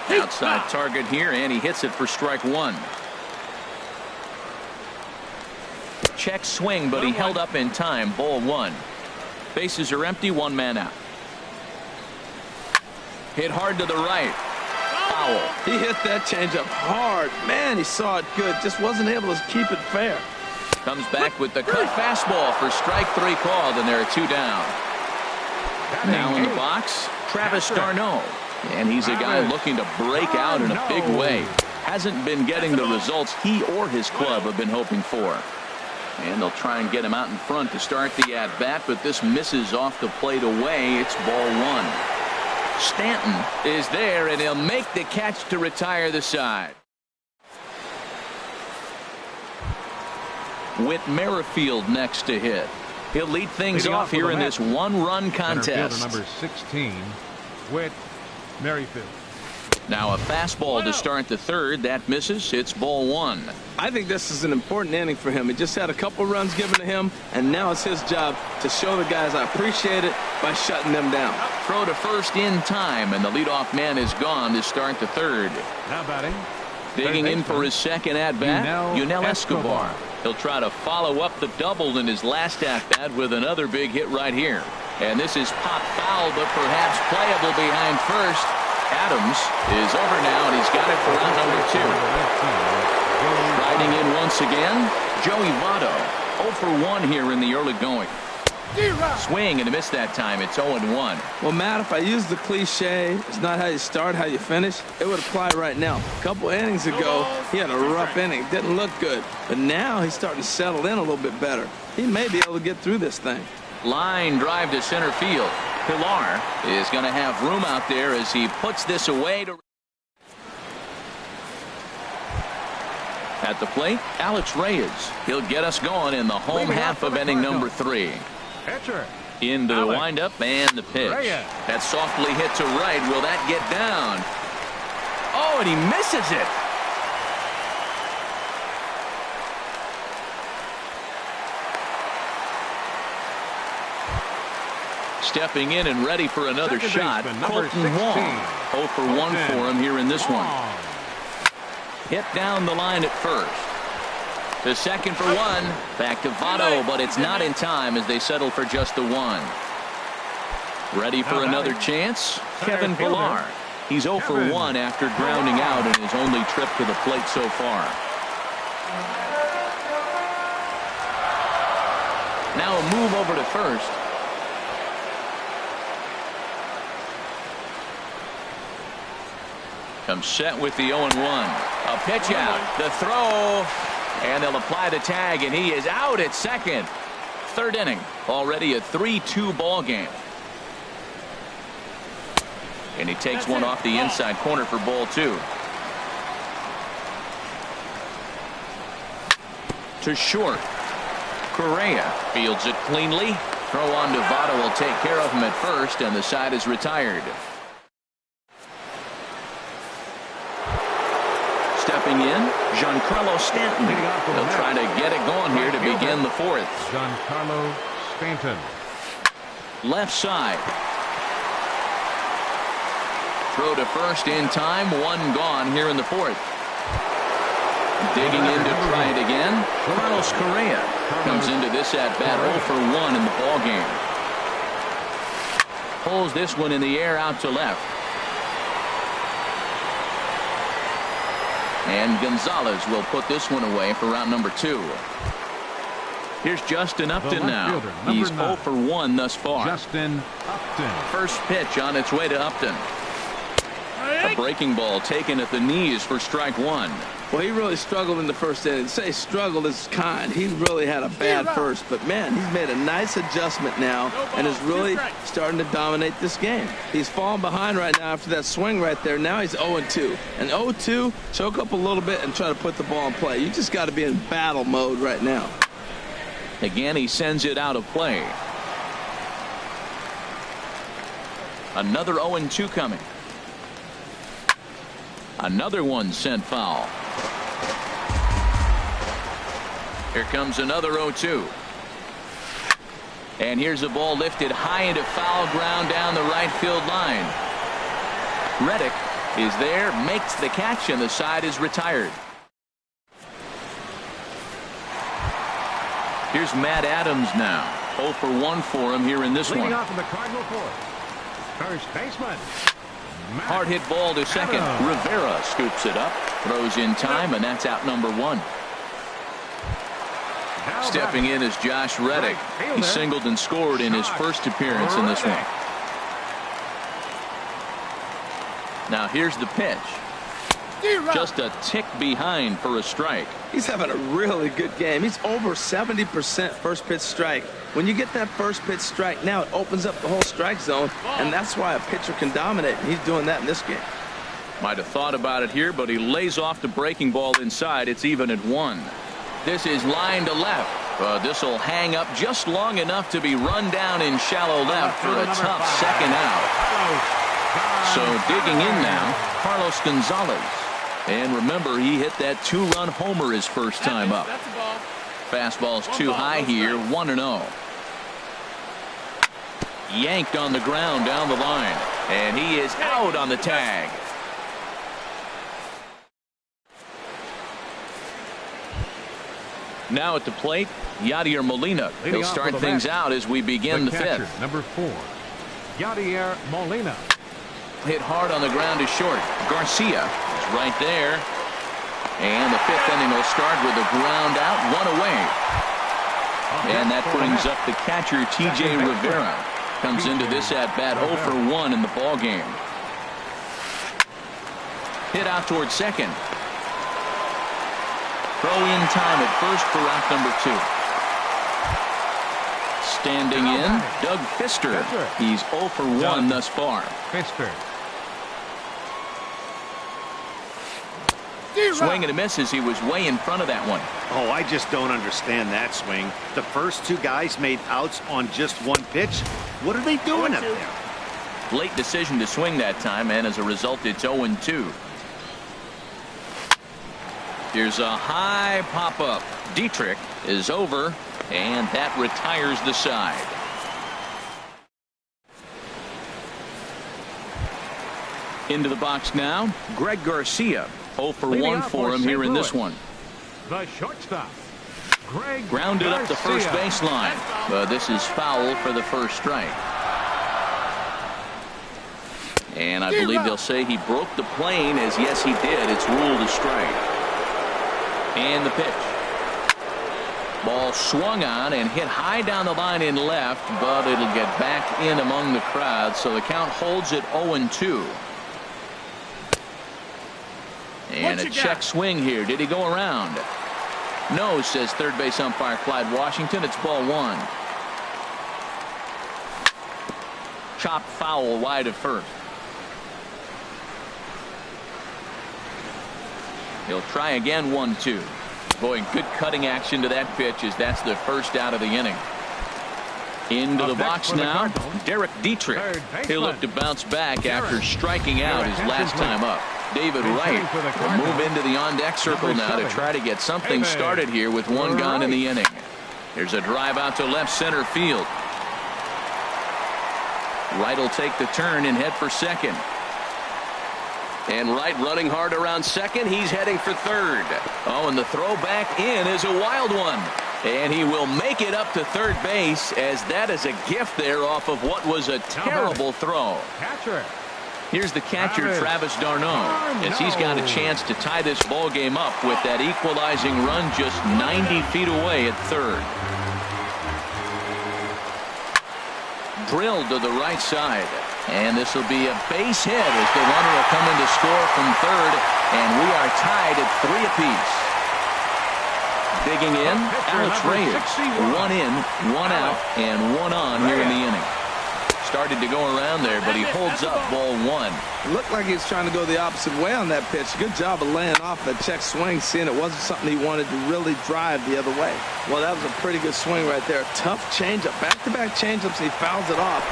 Outside target here, and he hits it for strike 1. Check swing, but he held up in time. Ball 1. Bases are empty, 1 man out. Hit hard to the right. Foul. He hit that changeup hard. Man, he saw it good. Just wasn't able to keep it fair. Comes back with the cut fastball for strike 3 called, and there are 2 down. Now in the box, Travis d'Arnaud. And he's a guy looking to break out in a big way. Hasn't been getting the results he or his club have been hoping for. And they'll try and get him out in front to start the at-bat, but this misses off the plate away. It's ball 1. Stanton is there, and he'll make the catch to retire the side. With Merrifield next to hit. He'll lead things off here in this 1-run contest. Number 16, Whit Merrifield. Now a fastball to start the third. That misses. It's ball 1. I think this is an important inning for him. He just had a couple runs given to him, and now it's his job to show the guys I appreciate it by shutting them down. Throw to first in time, and the leadoff man is gone to start the third. Now batting. Digging in for his second at-bat, Yunel Escobar. He'll try to follow up the double in his last at-bat with another big hit right here. And this is pop foul, but perhaps playable behind first. Adams is over now, and he's got it for out number 2. Riding in once again, Joey Votto. 0 for 1 here in the early going. Swing and a miss that time. It's 0-1. Well, Matt, if I use the cliche, it's not how you start, how you finish, it would apply right now. A couple innings ago, he had a rough inning. Didn't look good. But now he's starting to settle in a little bit better. He may be able to get through this thing. Line drive to center field. Pilar is going to have room out there as he puts this away. At the plate, Alex Reyes. He'll get us going in the home half of inning number 3. Pitcher. Into the windup and the pitch. That softly hit to right. Will that get down? Oh, and he misses it. Stepping in and ready for another shot, Colton Wong. 0 for 1 for him here in this one. Hit down the line at first. To second for 1. Back to Votto, but it's not in time as they settle for just the 1. Ready for another chance? Kevin Pilar. He's 0 for 1 after grounding out in his only trip to the plate so far. Now a move over to first. Comes set with the 0-1. A pitch out. The throw. And they'll apply the tag, and he is out at second. Third inning. Already a 3-2 ball game. And he takes one off the inside corner for ball 2. To short. Correa fields it cleanly. Throw on to Votto will take care of him at first, and the side is retired. Stepping in, Giancarlo Stanton. He'll try to get it going here to begin the 4th. Giancarlo Stanton. Left side. Throw to first in time. 1 gone here in the 4th. Digging in to try it again. Carlos Correa comes into this at bat 0 for 1 in the ball game. Pulls this one in the air out to left. And Gonzalez will put this one away for round number 2. Here's Justin Upton now. He's 0 for 1 thus far. Justin Upton. First pitch on its way to Upton. A breaking ball taken at the knees for strike 1. Well, he really struggled in the first inning. To say struggled is kind. He really had a bad first. But, man, he's made a nice adjustment now and is really starting to dominate this game. He's falling behind right now after that swing right there. Now he's 0-2. And 0-2, choke up a little bit and try to put the ball in play. You just got to be in battle mode right now. Again, he sends it out of play. Another 0-2 coming. Another one sent foul. Here comes another 0-2. And here's a ball lifted high into foul ground down the right field line. Reddick is there, makes the catch, and the side is retired. Here's Matt Adams now. 0 for 1 for him here in this one. Leading off in the Cardinal 4th. First baseman. Hard hit ball to second. Rivera scoops it up, throws in time, and that's out number 1. Stepping in is Josh Reddick. He singled and scored in his first appearance in this one. Now here's the pitch. Just a tick behind for a strike. He's having a really good game. He's over 70% first pitch strike. When you get that first pitch strike, now it opens up the whole strike zone, and that's why a pitcher can dominate, and he's doing that in this game. Might have thought about it here, but he lays off the breaking ball inside. It's even at 1. This is line to left. This will hang up just long enough to be run down in shallow left for a tough second out. So digging in now, Carlos Gonzalez. And remember, he hit that 2-run homer his first time up. Fastball's too high here, 1-0. Yanked on the ground down the line. And he is out on the tag. Now at the plate, Yadier Molina. He'll start things out as we begin the 5th. Number 4, Yadier Molina. Hit hard on the ground to short. Garcia is right there. And the 5th inning will start with a ground out, 1 away. And that brings up the catcher, T.J. Rivera. Comes into this at-bat 0 for 1 in the ball game. Hit out towards second. Throw in time at first for out number 2. Standing in, Doug Fister. He's 0 for 1 thus far. Fister. Swing and a miss as he was way in front of that one. Oh, I just don't understand that swing. The first 2 guys made outs on just 1 pitch. What are they doing up there? Late decision to swing that time, and as a result, it's 0-2. Here's a high pop-up. Dietrich is over, and that retires the side. Into the box now, Greg Garcia. 0 for 1 for him here in this one. The shortstop, Greg Grounded up the first baseline, but this is foul for the first strike. And I believe they'll say he broke the plane, as yes he did. It's ruled a strike. And the pitch. Ball swung on and hit high down the line in left, but it'll get back in among the crowd, so the count holds at 0-2. And a check swing here. Did he go around? No, says third base umpire Clyde Washington. It's ball 1. Chopped foul wide of first. He'll try again, 1-2. Boy, good cutting action to that pitch, as that's the first out of the inning. Into the box now, Derek Dietrich. He'll look to bounce back after striking out his last time up. David Wright will move into the on-deck circle now to try to get something started here with 1 gone in the inning. There's a drive out to left center field. Wright will take the turn and head for second. And Wright running hard around second. He's heading for third. Oh, and the throw back in is a wild one. And he will make it up to third base, as that is a gift there off of what was a terrible throw. Catcher. Here's the catcher, Travis d'Arnaud, as he's got a chance to tie this ball game up with that equalizing run just 90 feet away at third. Drilled to the right side. And this will be a base hit as the runner will come in to score from third. And we are tied at 3 apiece. Digging in, Alex Reyes. 1 in, 1 out, and 1 on here in the inning. Started to go around there, but he holds up ball 1. It looked like he was trying to go the opposite way on that pitch. Good job of laying off that check swing, seeing it wasn't something he wanted to really drive the other way. Well, that was a pretty good swing right there. Tough changeup. Back-to-back changeups, and he fouls it off.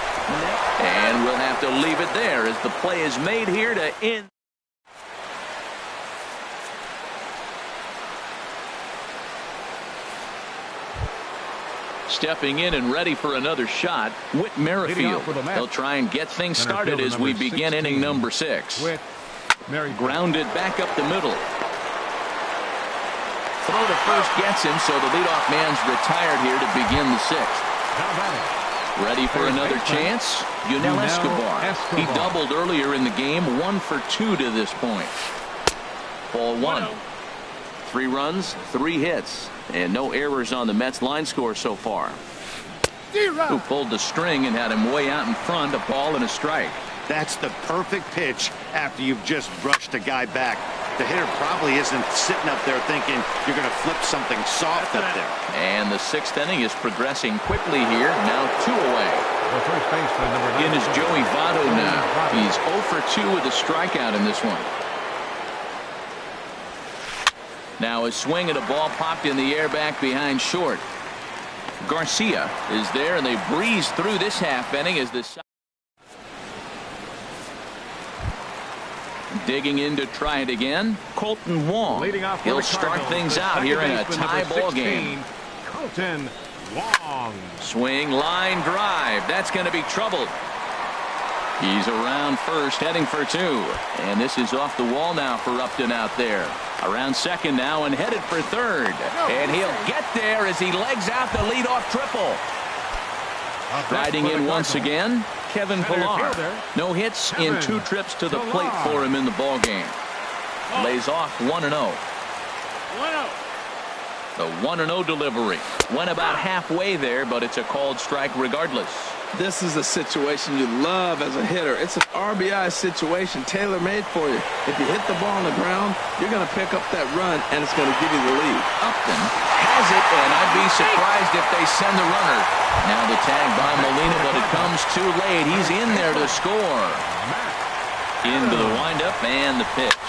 And we'll have to leave it there as the play is made here to end. Stepping in and ready for another shot, Whit Merrifield. They'll try and get things started as we begin inning number 6. Grounded back up the middle. Throw to first gets him, so the leadoff man's retired here to begin the 6th. Ready for another chance? Yunel Escobar. He doubled earlier in the game, 1 for 2 to this point. Ball 1. 3 runs, 3 hits, and no errors on the Mets line score so far. Who pulled the string and had him way out in front, a ball and a strike. That's the perfect pitch after you've just brushed a guy back. The hitter probably isn't sitting up there thinking you're going to flip something soft up there. And the 6th inning is progressing quickly here. Now 2 away. The first baseman, number 9. In is Joey Votto now. He's 0 for 2 with a strikeout in this one. Now a swing at a ball popped in the air back behind short. Garcia is there, and they breeze through this half inning as the digging in to try it again. Colton Wong. He'll start things out here in a tie ball game. Colton Wong. Swing, line drive. That's going to be troubled. He's around first, heading for 2. And this is off the wall now for Upton out there. Around second now and headed for third. And he'll get there as he legs out the leadoff triple. Riding in once again, Kevin Pillar. No hits in 2 trips to the plate for him in the ball game. Lays off 1-0. The 1-0 delivery. Went about halfway there, but it's a called strike regardless. This is a situation you love as a hitter. It's an RBI situation tailor-made for you. If you hit the ball on the ground, you're going to pick up that run, and it's going to give you the lead. Upton has it, and I'd be surprised if they send the runner. Now the tag by Molina, but it comes too late. He's in there to score. Into the windup and the pitch.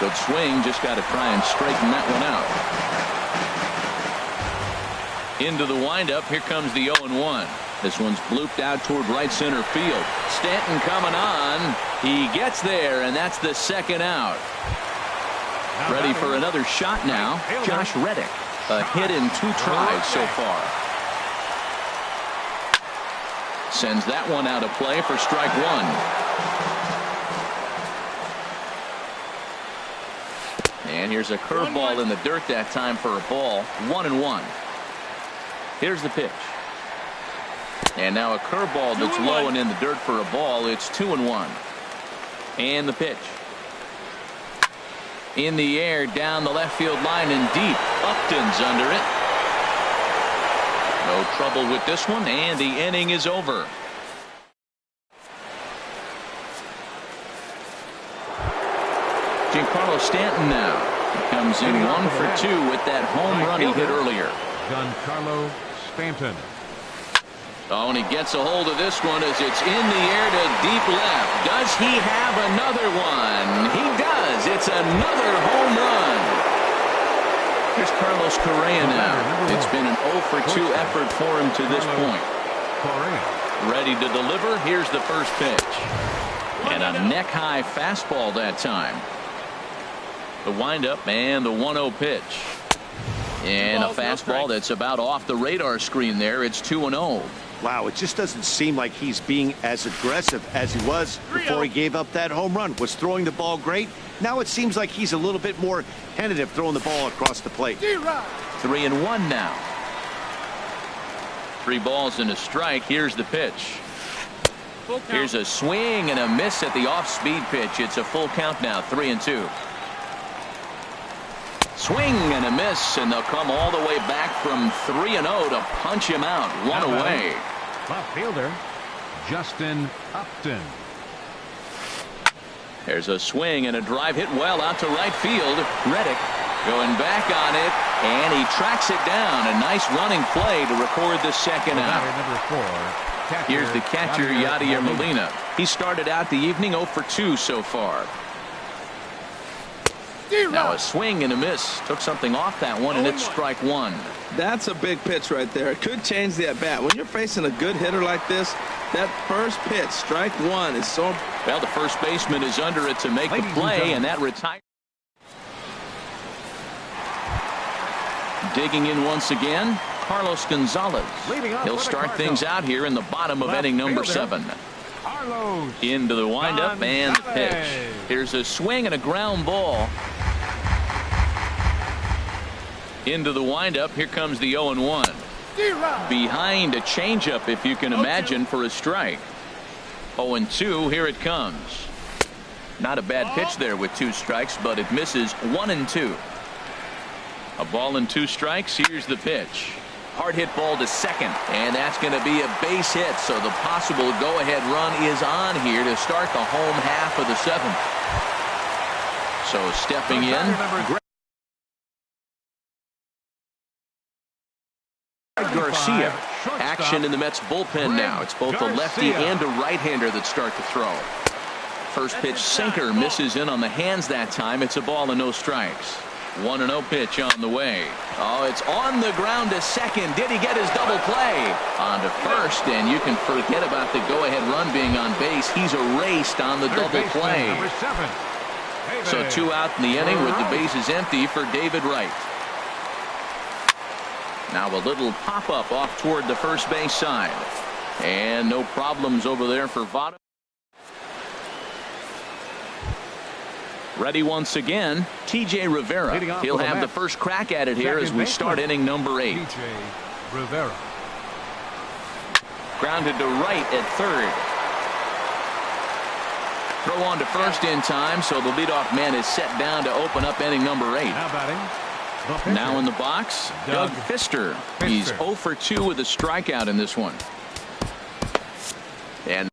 Good swing, just got to try and straighten that one out. Into the windup, here comes the 0-1. This one's blooped out toward right center field. Stanton coming on. He gets there, and that's the second out. Ready for another shot now. Josh Reddick. A hit in 2 tries so far. Sends that one out of play for strike 1. And here's a curveball in the dirt that time for a ball. 1-1. Here's the pitch. And now a curveball that's low and in the dirt for a ball. It's 2-1. And the pitch. In the air, down the left field line and deep. Upton's under it. No trouble with this one, and the inning is over. Giancarlo Stanton now. He comes in 1 for 2 with that home run he hit earlier. Giancarlo Stanton. Oh, and he gets a hold of this one as it's in the air to deep left. Does he have another one? He does. It's another home run. Here's Carlos Correa now. It's been an 0 for 2 effort for him to this point. Ready to deliver. Here's the first pitch. And a neck-high fastball that time. The windup and the 1-0 pitch. And a fastball that's about off the radar screen there. It's 2-0. Wow, it just doesn't seem like he's being as aggressive as he was before he gave up that home run. Was throwing the ball great. Now it seems like he's a little bit more tentative throwing the ball across the plate. 3-1 now. 3 balls and a strike. Here's the pitch. Here's a swing and a miss at the off-speed pitch. It's a full count now. 3-2. Swing and a miss, and they'll come all the way back from 3-0 to punch him out. 1 away. Left fielder, Justin Upton. There's a swing and a drive hit well out to right field. Reddick going back on it, and he tracks it down. A nice running play to record the second out. Number 4. Here's the catcher, Yadier Molina. He started out the evening 0 for 2 so far. Now a swing and a miss. Took something off that one, and it's strike 1. That's a big pitch right there. It could change the at-bat. When you're facing a good hitter like this, that first pitch, strike 1, is so... Well, the first baseman is under it to make the play, and that retires. Digging in once again, Carlos Gonzalez. He'll start things out here in the bottom of inning number 7. Into the windup and the pitch. Here's a swing and a ground ball. Into the windup. Here comes the 0-1. Behind a changeup, if you can imagine, for a strike. 0-2. Here it comes. Not a bad pitch there with 2 strikes, but it misses. 1-2. A ball and 2 strikes. Here's the pitch. Hard hit ball to second, and that's going to be a base hit, so the possible go-ahead run is on here to start the home half of the 7th. So stepping in, Greg Garcia. Action in the Mets bullpen now. It's both a lefty and a right-hander that start to throw. First pitch sinker misses in on the hands that time. It's a ball and no strikes. 1-0 pitch on the way. Oh, it's on the ground to second. Did he get his double play? On to first, and you can forget about the go-ahead run being on base. He's erased on the double play. So 2 out in the inning with the bases empty for David Wright. Now a little pop-up off toward the first base side. And no problems over there for Votto. Ready once again, T.J. Rivera. He'll have the first crack at it here as we start inning number 8. T.J. Rivera. Grounded to right at third. Throw on to first in time, so the leadoff man is set down to open up inning number 8. Now batting, Now in the box, Doug Fister. He's 0 for 2 with a strikeout in this one. And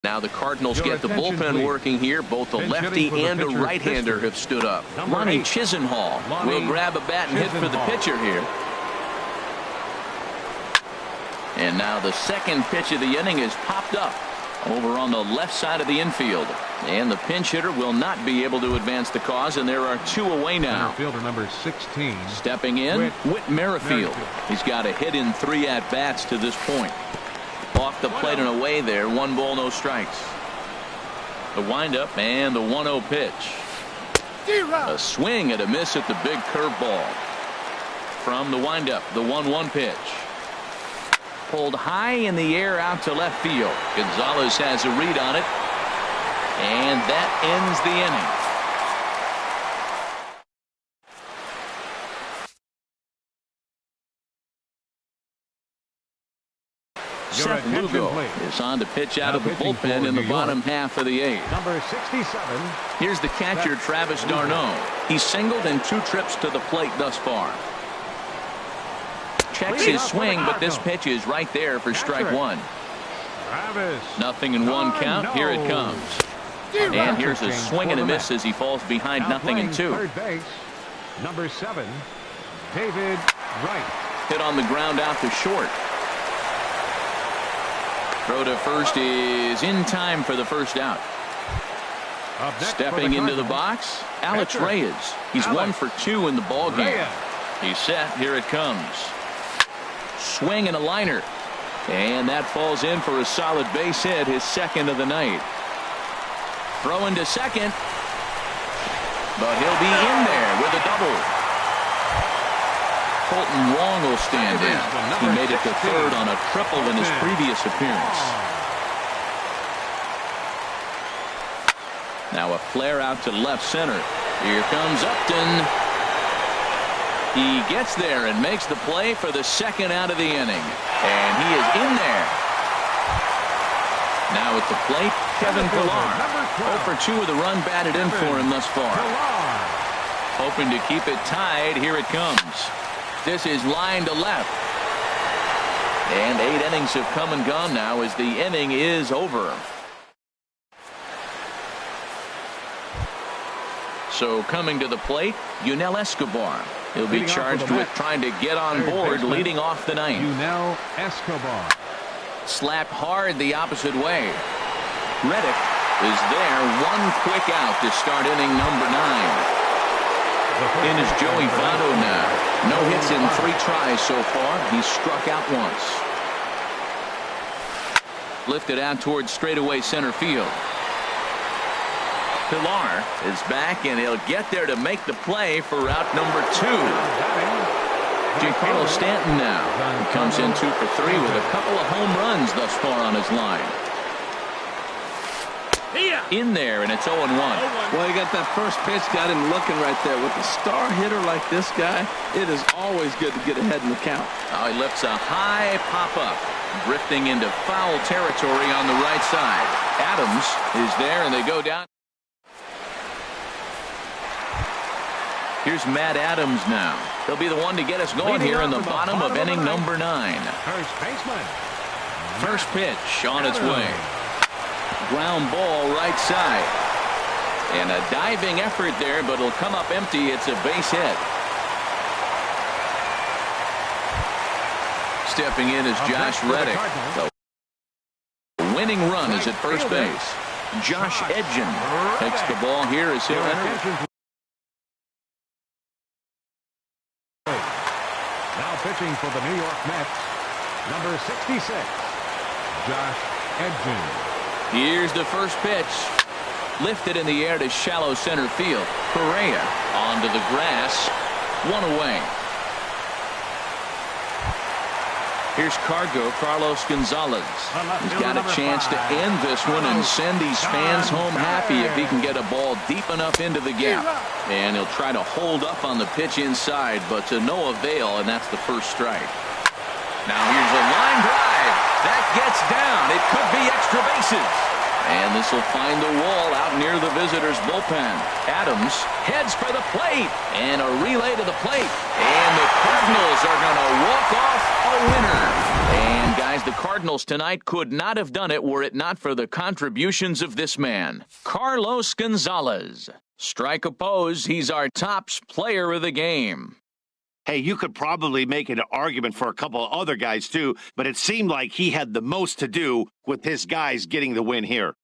now the Cardinals get the bullpen working here. Both a lefty and a right-hander have stood up. Lonnie Chisenhall will grab a bat and hit for the pitcher here. And now the second pitch of the inning is popped up over on the left side of the infield. And the pinch hitter will not be able to advance the cause, and there are 2 away now. Fielder number 16. Stepping in, Whit Merrifield. He's got a hit in 3 at-bats to this point. Off the plate and away there, 1 ball, no strikes. The windup and the 1-0 pitch. A swing and a miss at the big curveball. From the windup, the 1-1 pitch. Pulled high in the air out to left field. Gonzalez has a read on it. And that ends the inning. Seth Lugo is on to pitch out of the bullpen in the bottom half of the 8th. Number 67. Here's the catcher, Travis d'Arnaud. He's singled in 2 trips to the plate thus far. Checks his swing, but this pitch is right there for strike 1. Nothing in 1 count. Here it comes. And here's a swing and a miss as he falls behind 0-2. Third base, number 7, David Wright. Hit on the ground out to short. Throw to first is in time for the first out. Stepping into the box, Alex Reyes. He's 1 for 2 in the ball game. He's set. Here it comes. Swing and a liner. And that falls in for a solid base hit, his 2nd of the night. Throw into second. But he'll be in there with a double. Colton Wong will stand in. He made it to 3rd on a triple in his previous appearance. Now a flare out to left center. Here comes Upton. He gets there and makes the play for the 2nd out of the inning. And he is in there. Now at the plate, Kevin Pillar. 0 for 2 with a run batted in for him thus far. Hoping to keep it tied. Here it comes. This is line to left. And 8 innings have come and gone now as the inning is over. So coming to the plate, Yunel Escobar. He'll be charged with trying to get on board leading off the 9th. Yunel Escobar. Slapped hard the opposite way. Reddick is there. 1 quick out to start inning number 9. In is Joey Votto now. No hits in 3 tries so far. He's struck out once. Lifted out towards straightaway center field. Pillar is back, and he'll get there to make the play for out number 2. Giancarlo Stanton now. He comes in 2 for 3 with a couple of home runs thus far on his line. In there, and it's 0-1. Well, he got that first pitch, got him looking right there. With a star hitter like this guy, it is always good to get ahead in the count. Oh, he lifts a high pop-up, drifting into foul territory on the right side. Adams is there, and they go down. Here's Matt Adams now. He'll be the one to get us going here in the bottom of inning number 9. First baseman. First pitch on its way. Ground ball right side. And a diving effort there, but it'll come up empty. It's a base hit. Stepping in is Josh Reddick. The winning run is at first base. Josh Edgen takes the ball here as he'll enter. Now pitching for the New York Mets, number 66, Josh Edgen. Here's the first pitch. Lifted in the air to shallow center field. Correa onto the grass. 1 away. Here's Carlos Gonzalez. He's got a chance to end this one and send these fans home happy if he can get a ball deep enough into the gap. And he'll try to hold up on the pitch inside, but to no avail, and that's the first strike. Now here's a line drive. That gets down. It could be extra bases. And this will find the wall out near the visitors' bullpen. Adams heads for the plate. And a relay to the plate. And the Cardinals are going to walk off a winner. And guys, the Cardinals tonight could not have done it were it not for the contributions of this man, Carlos Gonzalez. Strike oppose, he's our tops player of the game. Hey, you could probably make an argument for a couple of other guys too, but it seemed like he had the most to do with his guys getting the win here.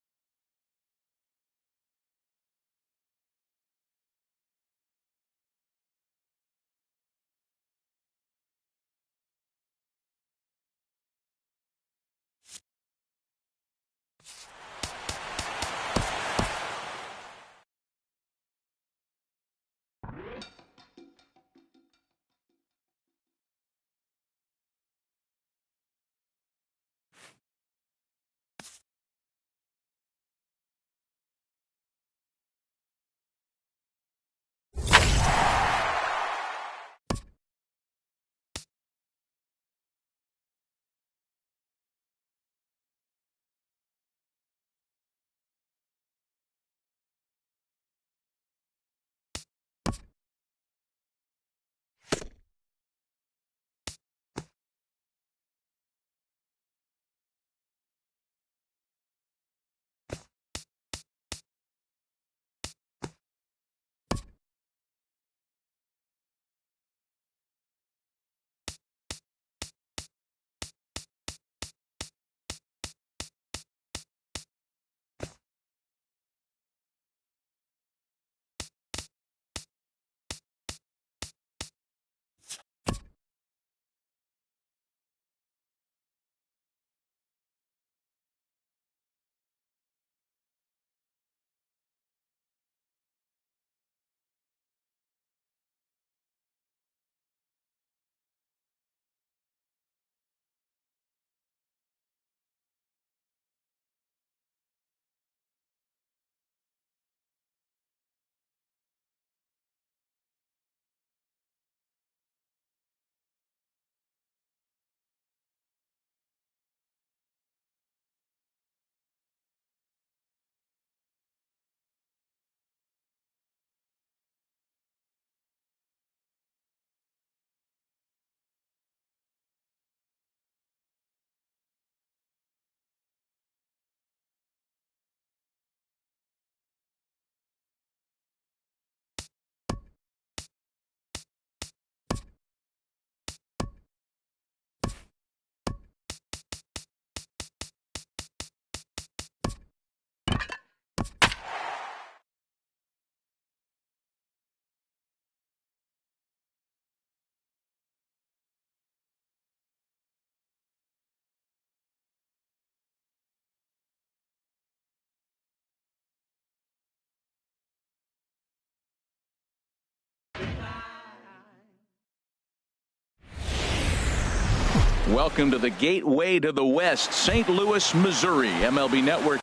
Welcome to the gateway to the West, St. Louis, Missouri. MLB Network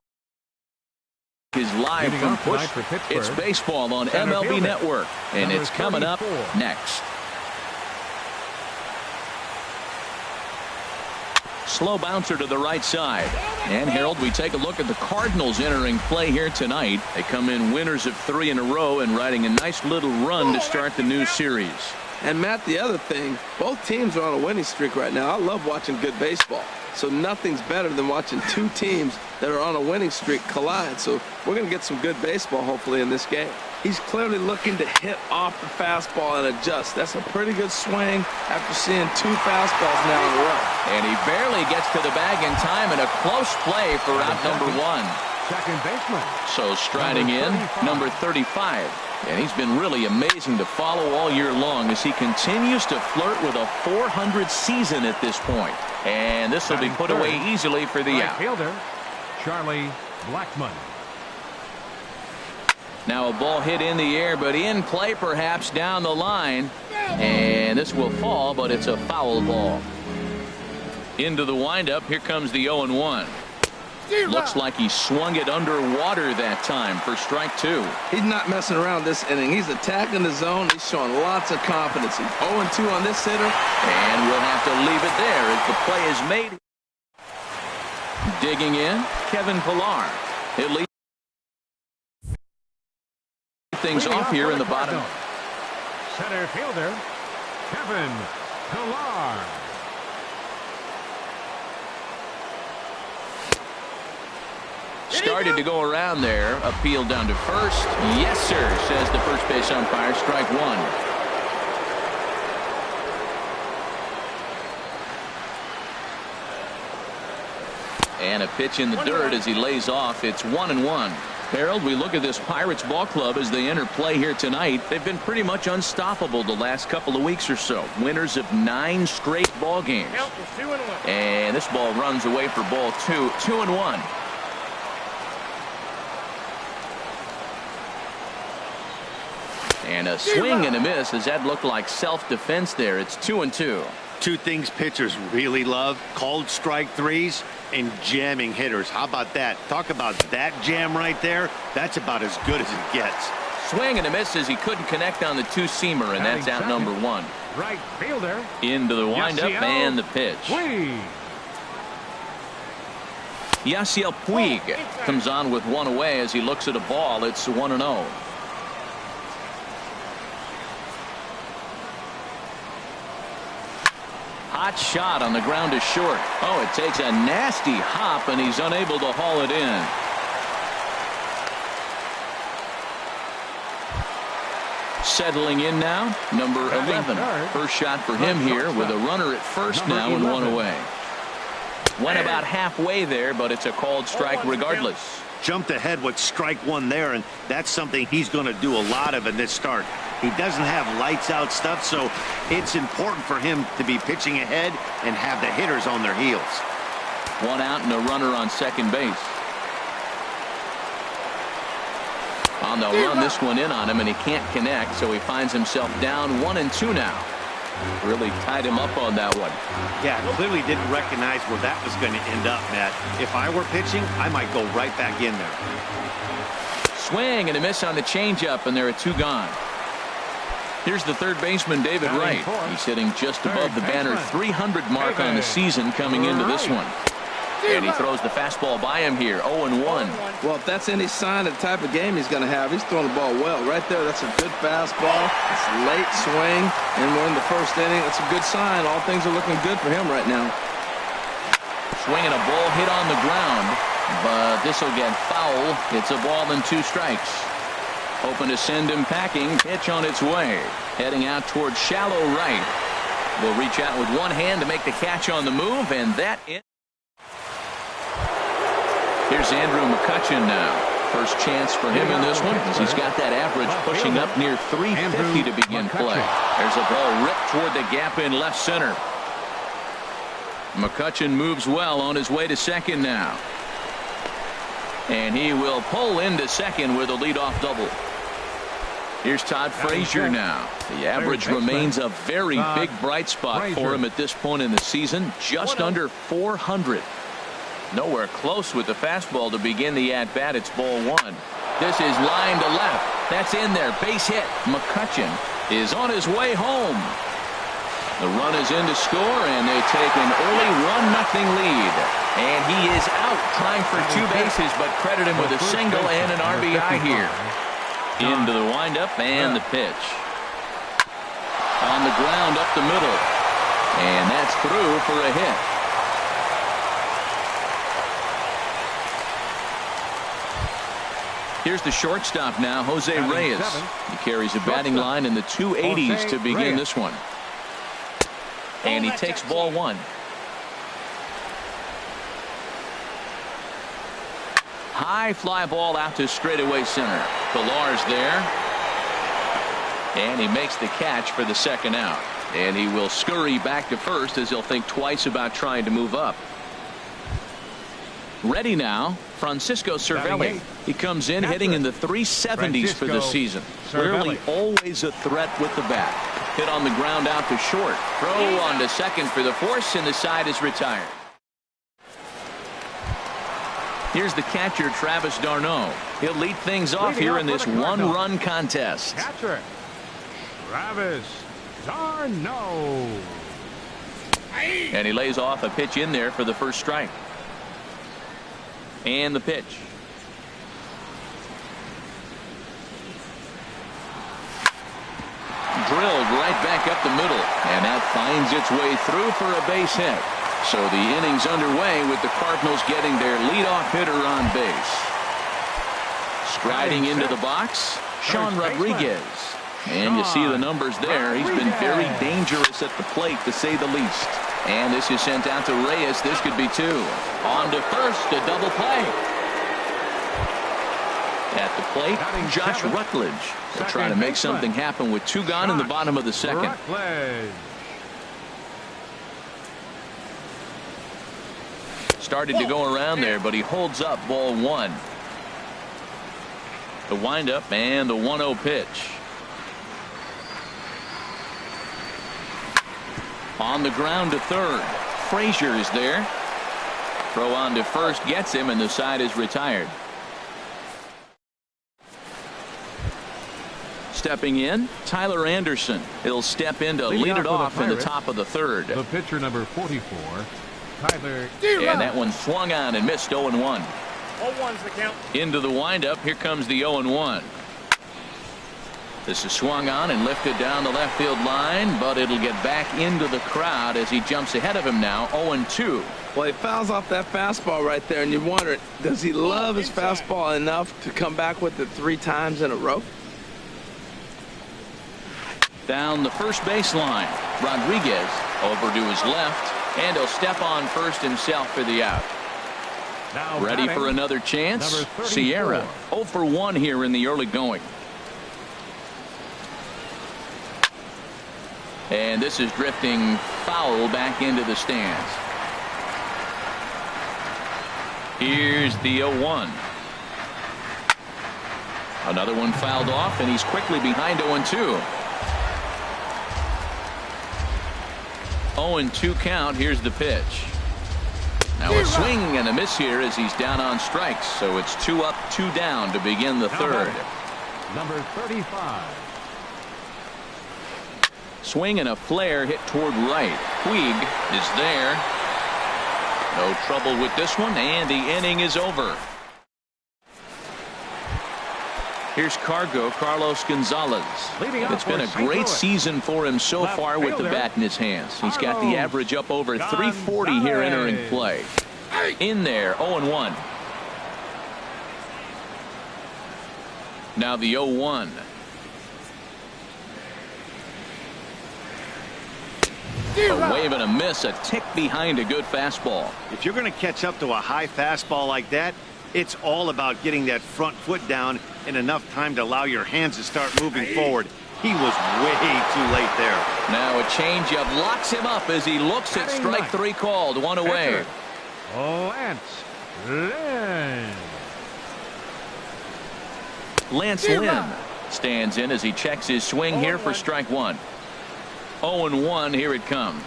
is live from Busch. It's baseball on MLB Network, and it's coming up next. Slow bouncer to the right side. And, Harold, we take a look at the Cardinals entering play here tonight. They come in winners of 3 in a row and riding a nice little run to start the new series. And, Matt, the other thing, both teams are on a winning streak right now. I love watching good baseball. So nothing's better than watching two teams that are on a winning streak collide. So we're going to get some good baseball, hopefully, in this game. He's clearly looking to hit off the fastball and adjust. That's a pretty good swing after seeing 2 fastballs now in a row. And he barely gets to the bag in time, and a close play for out number 1. Second baseman. So striding in, number 35. And he's been really amazing to follow all year long as he continues to flirt with a .400 season at this point. And this will be put away easily for the out. Fielder, Charlie Blackmon. Now a ball hit in the air, but in play perhaps down the line. And this will fall, but it's a foul ball. Into the windup, here comes the 0-1. Looks like he swung it underwater that time for strike 2. He's not messing around this inning. He's attacking the zone. He's showing lots of confidence. He's 0-2 on this hitter. And we'll have to leave it there as the play is made. Digging in, Kevin Pillar. It leads things off here in the bottom. Center fielder, Kevin Pillar. Started to go around there. Appeal down to first. Yes, sir, says the first base umpire. Strike one. And a pitch in the dirt as he lays off. It's 1-1. Harold, we look at this Pirates ball club as they enter play here tonight. They've been pretty much unstoppable the last couple of weeks or so. Winners of 9 straight ball games. And this ball runs away for ball 2. 2-1. And a swing and a miss as that looked like self-defense there. It's 2-2. Two things pitchers really love: called strike threes and jamming hitters. How about that? Talk about that jam right there. That's about as good as it gets. Swing and a miss as he couldn't connect on the two-seamer, and that's out number 1. Right fielder. Into the windup and the pitch. Yasiel Puig comes on with one away as he looks at a ball. It's 1-0. Hot shot on the ground is short. Oh, it takes a nasty hop, and he's unable to haul it in. Settling in now, number 11. First shot for him here with a runner at first now and one away. Went about halfway there, but it's a called strike regardless. Jumped ahead with strike one there, and that's something he's going to do a lot of in this start. He doesn't have lights out stuff, so it's important for him to be pitching ahead and have the hitters on their heels. One out and a runner on second base. On the run, this one in on him, and he can't connect, so he finds himself down 1-2 now. Really tied him up on that one. Yeah, clearly didn't recognize where that was going to end up, Matt. If I were pitching, I might go right back in there. Swing and a miss on the changeup, and there are 2 gone. Here's the third baseman, David Wright. He's hitting just above the banner 300 mark on the season coming into this one. And he throws the fastball by him here, 0-1. Well, if that's any sign of the type of game he's going to have, he's throwing the ball well. Right there, that's a good fastball. It's a late swing, and we're in the first inning. That's a good sign. All things are looking good for him right now. Swinging a ball hit on the ground, but this will get foul. It's a ball and 2 strikes. Hoping to send him packing. Pitch on its way. Heading out towards shallow right. Will reach out with one hand to make the catch on the move, and that is. Here's Andrew McCutchen now. First chance for him in this one, as he's got that average pushing up near 350 to begin play. There's a ball ripped toward the gap in left center. McCutchen moves well on his way to second now. And he will pull into second with a leadoff double. Here's Todd Frazier now. The average remains a very big bright spot for him at this point in the season. Just under 400. Nowhere close with the fastball to begin the at-bat. It's ball 1. This is line to left. That's in there. Base hit. McCutchen is on his way home. The run is in to score, and they take an early 1-0 lead. And he is out trying for 2 bases, but credit him with a single and an RBI here. Into the windup and the pitch. On the ground up the middle. And that's through for a hit. Here's the shortstop now, Jose Reyes. He carries a batting line in the 280s to begin this one. And he takes ball 1. High fly ball out to straightaway center. Pillar's there. And he makes the catch for the second out. And he will scurry back to first as he'll think twice about trying to move up. Ready now, Francisco Cervelli. He comes in hitting in the 370s for the season. Clearly always a threat with the bat. Hit on the ground out to short. Throw on to second for the force, and the side is retired. Here's the catcher, Travis d'Arnaud. He'll lead things off here in this one-run contest. Catcher, Travis d'Arnaud. And he lays off a pitch in there for the first strike. And the pitch. up the middle, and that finds its way through for a base hit. So the inning's underway with the Cardinals getting their leadoff hitter on base. Striding into the box, Sean Rodriguez. And you see the numbers there. He's been very dangerous at the plate, to say the least. And this is sent out to Reyes. This could be two. On to first, a double play. At the plate, Josh Rutledge will try to make something happen with two gone in the bottom of the second. Started to go around there, but he holds up ball one. The windup and the 1-0 pitch. On the ground to third. Frazier is there. Throw on to first gets him, and the side is retired. Stepping in, Tyler Anderson. He'll step in to lead it off in the top of the third. The pitcher, number 44, Tyler. And that one swung on and missed. 0-1. 0-1's the count. Into the windup. Here comes the 0-1. This is swung on and lifted down the left field line, but it'll get back into the crowd as he jumps ahead of him now. 0-2. Well, he fouls off that fastball right there, and you wonder, does he love his fastball enough to come back with it 3 times in a row? Down the first baseline. Rodriguez over to his left, and he'll step on first himself for the out. Now Ready batting, for another chance? number 34. Sierra 0 for 1 here in the early going. And this is drifting foul back into the stands. Here's the 0-1. Another one fouled off, and he's quickly behind 0-2. 0-2 count. Here's the pitch. Now a swing and a miss here as he's down on strikes. So it's 2 up, 2 down to begin the third. Number 35. Swing and a flare hit toward right. Puig is there. No trouble with this one, and the inning is over. Here's Carlos Gonzalez. It's been a great season for him so far with the bat in his hands. He's got the average up over 340 here entering play. In there, 0-1. Now the 0-1. A wave and a miss, a tick behind a good fastball. If you're going to catch up to a high fastball like that, it's all about getting that front foot down in enough time to allow your hands to start moving forward. He was way too late there. Now a changeup locks him up as he looks at strike 3 called. 1 away. Lance Lynn stands in as he checks his swing here for strike 1. 0-1. Here it comes.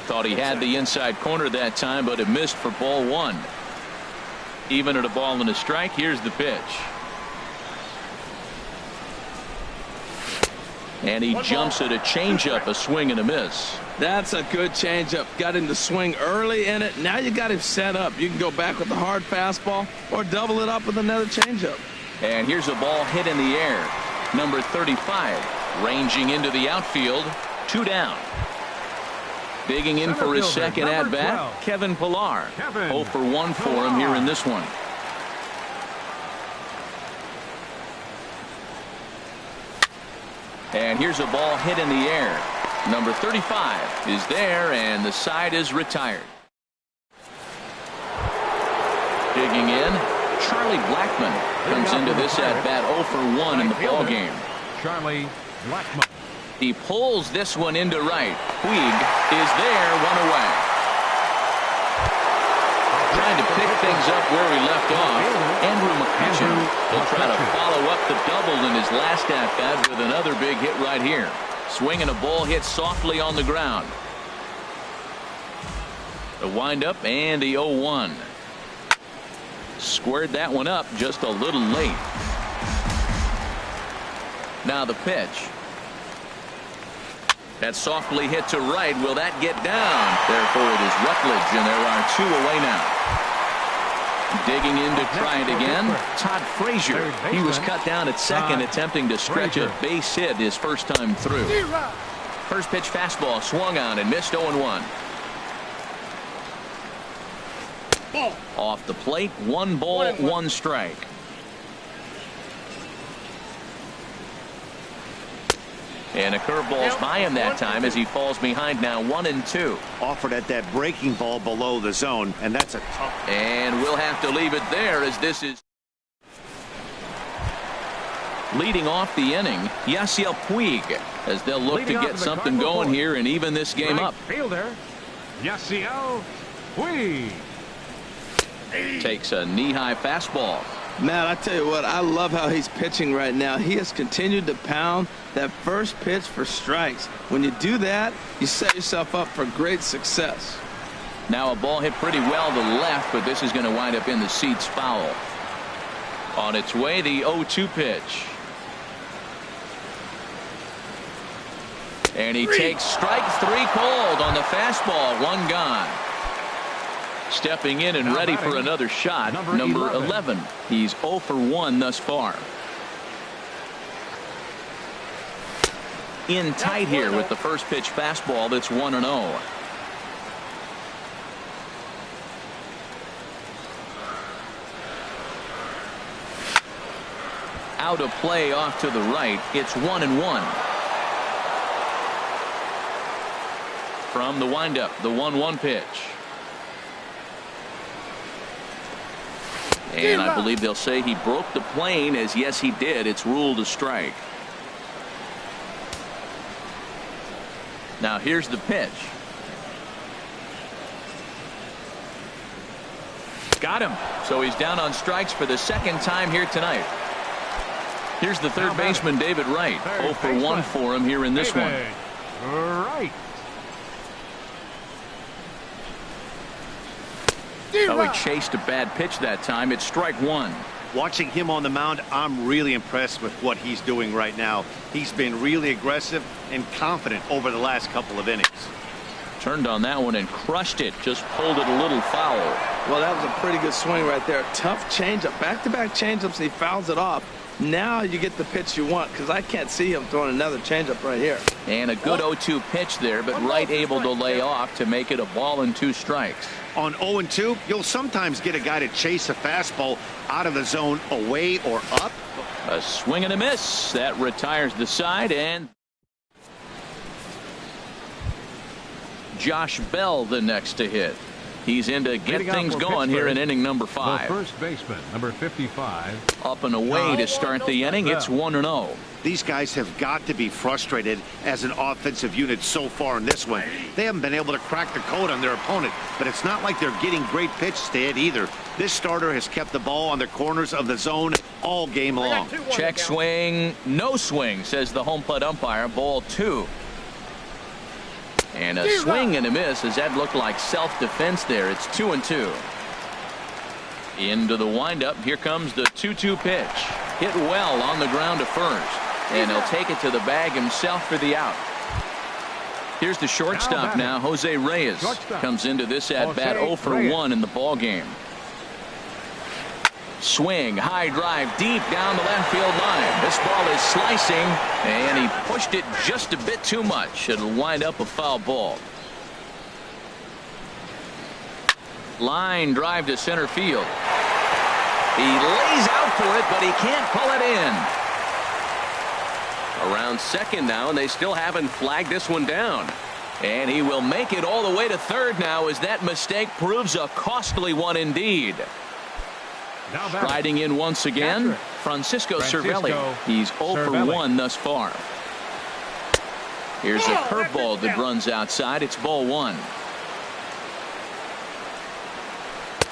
Thought he had the inside corner that time, but it missed for ball 1. Even at a ball and a strike. Here's the pitch. And he jumps at a changeup, a swing and a miss. That's a good changeup. Got him to swing early in it. Now you got him set up. You can go back with the hard fastball or double it up with another changeup. And here's a ball hit in the air. Number 35 ranging into the outfield. 2 down. Digging in for his second at bat, Kevin Pillar. 0 for 1 for him here in this one. And here's a ball hit in the air. Number 35 is there, and the side is retired. Digging in, Charlie Blackmon comes into this at bat 0 for 1 in the ball game. Charlie Blackmon. He pulls this one into right. Puig is there, 1 away. Trying to pick things up where he left off. Andrew McCutchen will try to follow up the double in his last at bat with another big hit right here. Swinging a ball hit softly on the ground. The windup and the 0-1. Squared that one up just a little late. Now the pitch. That softly hit to right. Will that get down? Therefore, it is Rutledge, and there are 2 away now. Digging in to try it again, Todd Frazier. He was cut down at second, attempting to stretch a base hit his first time through. First pitch fastball swung on and missed 0-1. Off the plate, 1 ball, 1 strike. And a curveball's by him that time as he falls behind now 1-2. Offered at that breaking ball below the zone, and that's a tough. And we'll have to leave it there as this is leading off the inning. Yasiel Puig, as they'll look to get something going here and even this game up. Fielder, Yasiel Puig. Takes a knee-high fastball. Matt, I tell you what, I love how he's pitching right now. He has continued to pound that first pitch for strikes. When you do that, you set yourself up for great success. Now a ball hit pretty well to left, but this is going to wind up in the seats foul. On its way, the 0-2 pitch. And he takes strike 3 called on the fastball. 1 gone. Stepping in and ready for another shot, number 11. He's 0 for 1 thus far. In tight here with the first pitch fastball that's 1-0. Out of play off to the right. It's 1-1. From the windup, the 1-1 pitch. And I believe they'll say he broke the plane, as yes he did. It's ruled a strike. Now here's the pitch. Got him. So he's down on strikes for the second time here tonight. Here's the third baseman, David Wright. 0 for 1 for him here in this one. Right. Oh, he chased a bad pitch that time. It's strike 1. Watching him on the mound, I'm really impressed with what he's doing right now. He's been really aggressive and confident over the last couple of innings. Turned on that one and crushed it. Just pulled it a little foul. Well, that was a pretty good swing right there. Tough changeup. Back-to-back changeups, and he fouls it off. Now you get the pitch you want, because I can't see him throwing another changeup right here. And a good 0-2 pitch there, but Wright able to lay off to make it a ball and 2 strikes. On 0-2, you'll sometimes get a guy to chase a fastball out of the zone away or up. A swing and a miss. That retires the side, and Josh Bell the next to hit. He's in to get things going here in inning number 5. The first baseman, number 55. Up and away to start the inning. It's 1-0. These guys have got to be frustrated as an offensive unit so far in this one. They haven't been able to crack the code on their opponent, but it's not like they're getting great pitches to hit either. This starter has kept the ball on the corners of the zone all game long. Check swing, no swing, says the home plate umpire. Ball 2. And a swing and a miss, as that looked like self-defense there. It's 2-2. Into the windup. Here comes the 2-2 pitch. Hit well on the ground to first. And he'll take it to the bag himself for the out. Here's the shortstop now, Jose Reyes. Comes into this at-bat 0 for 1 in the ball game. Swing, high drive, deep down the left field line. This ball is slicing, and he pushed it just a bit too much. It'll wind up a foul ball. Line drive to center field. He lays out for it, but he can't pull it in. Around second now, and they still haven't flagged this one down. And he will make it all the way to third now, as that mistake proves a costly one indeed. Riding in once again, Francisco Cervelli. He's 0 for 1 thus far. Here's a curveball that runs outside. It's ball 1.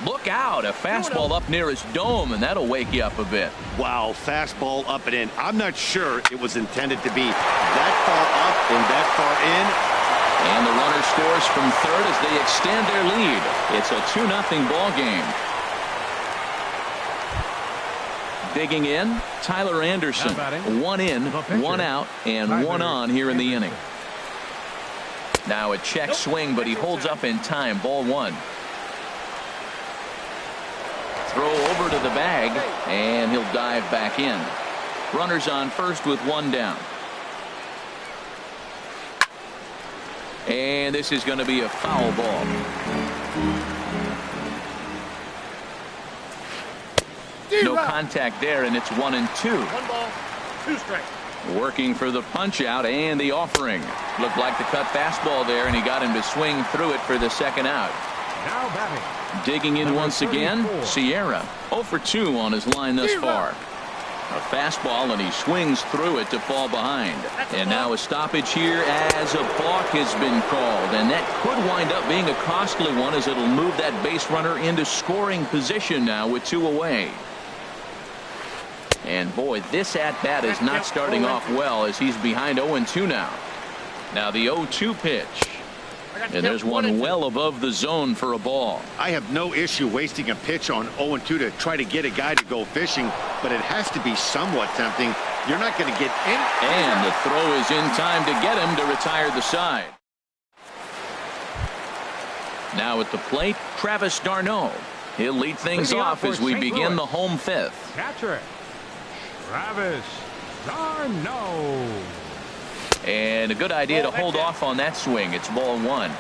Look out, a fastball up near his dome, and that'll wake you up a bit. Wow, fastball up and in. I'm not sure it was intended to be that far up and that far in. And the runner scores from third as they extend their lead. It's a 2-0 ball game. Digging in, Tyler Anderson. 1 in, 1 out, and 1 on here in the inning. Now a check swing, but he holds up in time. Ball 1. Throw over to the bag, and he'll dive back in. Runners on first with one down. And this is going to be a foul ball. No contact there, and it's 1-2. 1 ball, 2 strikes. Working for the punch out and the offering. Looked like the cut fastball there, and he got him to swing through it for the second out. Now batting. Digging in Number once again, 34. Sierra. 0 for 2 on his line thus far. A fastball, and he swings through it to fall behind. And now a stoppage here as a balk has been called. And that could wind up being a costly one, as it'll move that base runner into scoring position now with 2 away. And boy, this at-bat is not starting off well, as he's behind 0-2 now. Now the 0-2 pitch. And there's one well above the zone for a ball. I have no issue wasting a pitch on 0-2 to try to get a guy to go fishing, but it has to be somewhat tempting. You're not going to get in. And the throw is in time to get him to retire the side. Now at the plate, Travis d'Arnaud. He'll lead things off as we begin the home fifth. Catcher, Travis d'Arnaud. And a good idea to hold off on that swing. It's ball 1.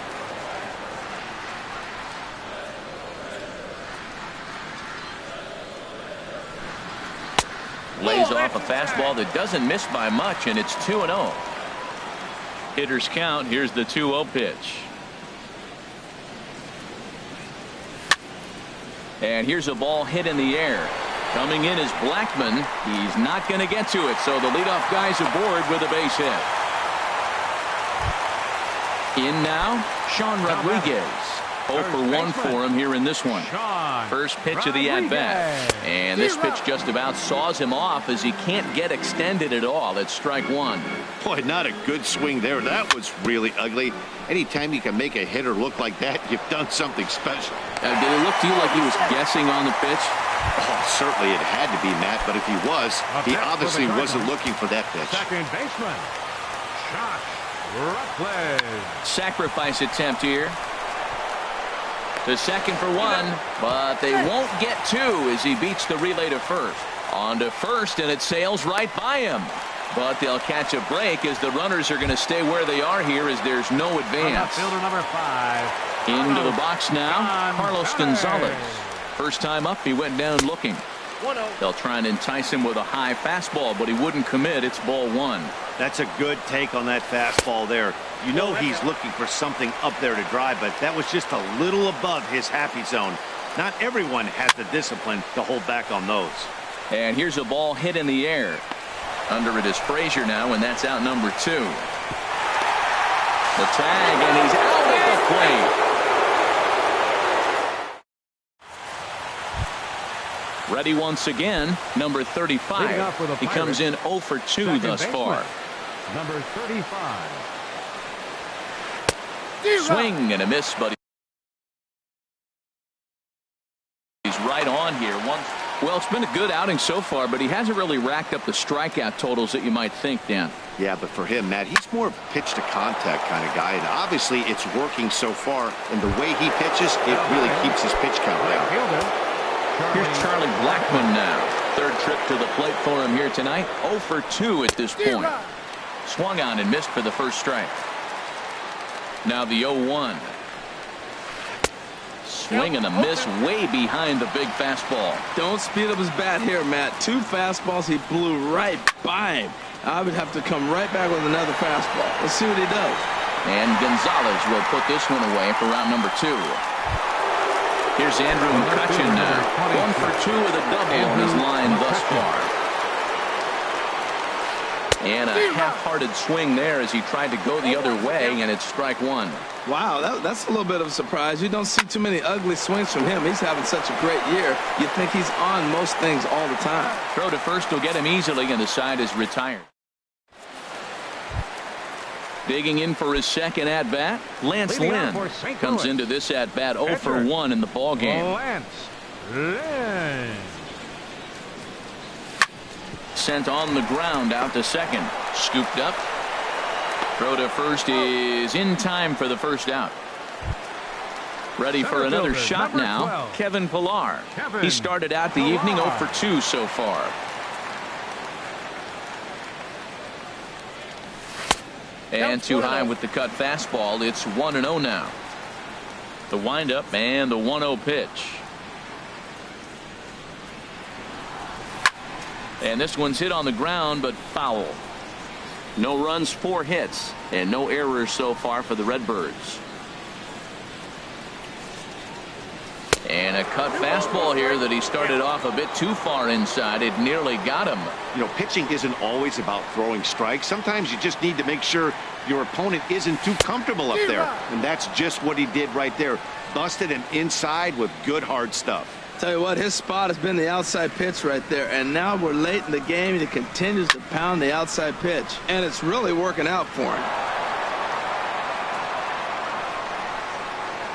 Lays off a fastball that doesn't miss by much, and it's 2-0. Hitters count. Here's the 2-0 pitch. And here's a ball hit in the air. Coming in is Blackman. He's not going to get to it, so the leadoff guy's aboard with a base hit. In now, Sean Rodriguez. 0 for 1 for him here in this one. First pitch of the at-bat. And this pitch just about saws him off, as he can't get extended at all. It's strike 1. Boy, not a good swing there. That was really ugly. Anytime you can make a hitter look like that, you've done something special. Did it look to you like he was guessing on the pitch? Oh, certainly it had to be, Matt, but if he was, he obviously wasn't looking for that pitch. Second baseman, Josh Rutledge. Sacrifice attempt here. To second for 1, but they won't get 2 as he beats the relay to first. On to first, and it sails right by him. But they'll catch a break, as the runners are going to stay where they are here, as there's no advance. Fielder number 5. Into the box now, Carlos Gonzalez. First time up, he went down looking. 1-0. They'll try and entice him with a high fastball, but he wouldn't commit. It's ball 1. That's a good take on that fastball there. You know he's looking for something up there to drive, but that was just a little above his happy zone. Not everyone has the discipline to hold back on those. And here's a ball hit in the air. Under it is Frazier now, and that's out number 2. The tag, and he's out at the plate. Ready once again, number 35. He comes in 0 for 2 thus far. Number 35. Swing and a miss, but he's right on here. Well, it's been a good outing so far, but he hasn't really racked up the strikeout totals that you might think, Dan. Yeah, but for him, Matt, he's more pitch to contact kind of guy, and obviously it's working so far, and the way he pitches, it really keeps his pitch count down. Here's Charlie Blackman now. Third trip to the plate for him here tonight. 0 for 2 at this point. Swung on and missed for the first strike. Now the 0-1. Swing and a miss way behind the big fastball. Don't speed up his bat here, Matt. 2 fastballs, he blew right by him. I would have to come right back with another fastball. Let's see what he does. And Gonzalez will put this one away for round number 2. Here's Andrew McCutcheon now. 1 for 2 with a double on his line thus far. And a half-hearted swing there as he tried to go the other way, and it's strike 1. Wow, that's a little bit of a surprise. You don't see too many ugly swings from him. He's having such a great year. You think he's on most things all the time. Throw to first will get him easily, and the side is retired. Digging in for his second at-bat, Lance Lynn comes into this at-bat 0 for 1 in the ballgame. Lance Lynn. Sent on the ground out to second. Scooped up. Throw to first is in time for the first out. Ready for another shot now. 12. Kevin Pillar. Kevin He started out the evening Pillar. 0 for 2 so far. And too high with the cut fastball. It's 1-0 now. The windup and the 1-0 pitch. And this one's hit on the ground, but foul. No runs, 4 hits, and no errors so far for the Redbirds. And a cut fastball here that he started off a bit too far inside. It nearly got him. You know, pitching isn't always about throwing strikes. Sometimes you just need to make sure your opponent isn't too comfortable up there. And that's just what he did right there. Busted him inside with good hard stuff. Tell you what, his spot has been the outside pitch right there. And now we're late in the game, and he continues to pound the outside pitch. And it's really working out for him.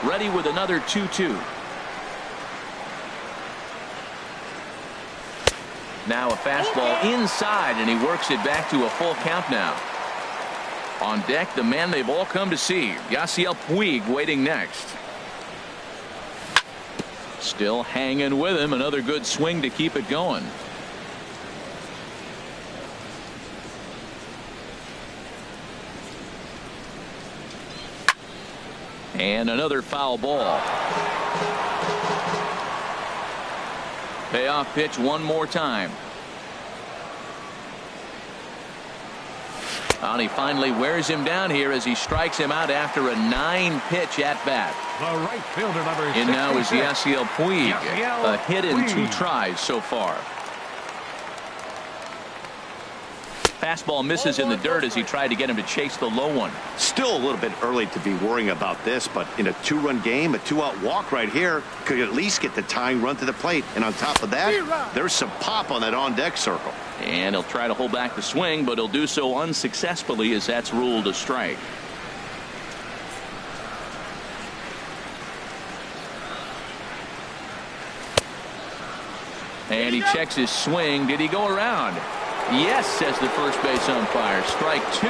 Ready with another 2-2. Now a fastball inside, and he works it back to a full count now. On deck, the man they've all come to see, Yasiel Puig, waiting next. Still hanging with him. Another good swing to keep it going. And another foul ball. Payoff pitch one more time. And he finally wears him down here as he strikes him out after a 9-pitch at-bat. The right fielder, number 66. And now is Yasiel Puig. Yasiel A hit in 2 Puig. tries so far. Fastball misses in the dirt as he tried to get him to chase the low one. Still a little bit early to be worrying about this, but in a 2-run game, a 2-out walk right here could at least get the tying run to the plate. And on top of that, there's some pop on that on-deck circle. And he'll try to hold back the swing, but he'll do so unsuccessfully as that's ruled a strike. And he checks his swing. Did he go around? Yes, says the first base umpire. Strike 2.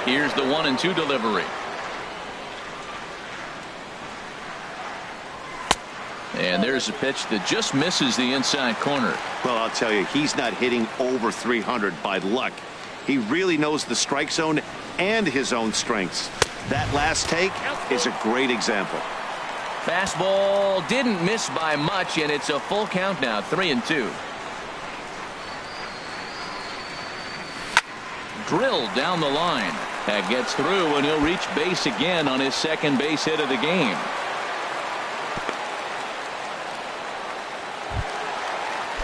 Here's the 1-2 delivery. And there's a pitch that just misses the inside corner. Well, I'll tell you, he's not hitting over 300 by luck. He really knows the strike zone and his own strengths. That last take is a great example. Fastball didn't miss by much, and it's a full count now, 3-2. Drilled down the line. That gets through, and he'll reach base again on his second base hit of the game.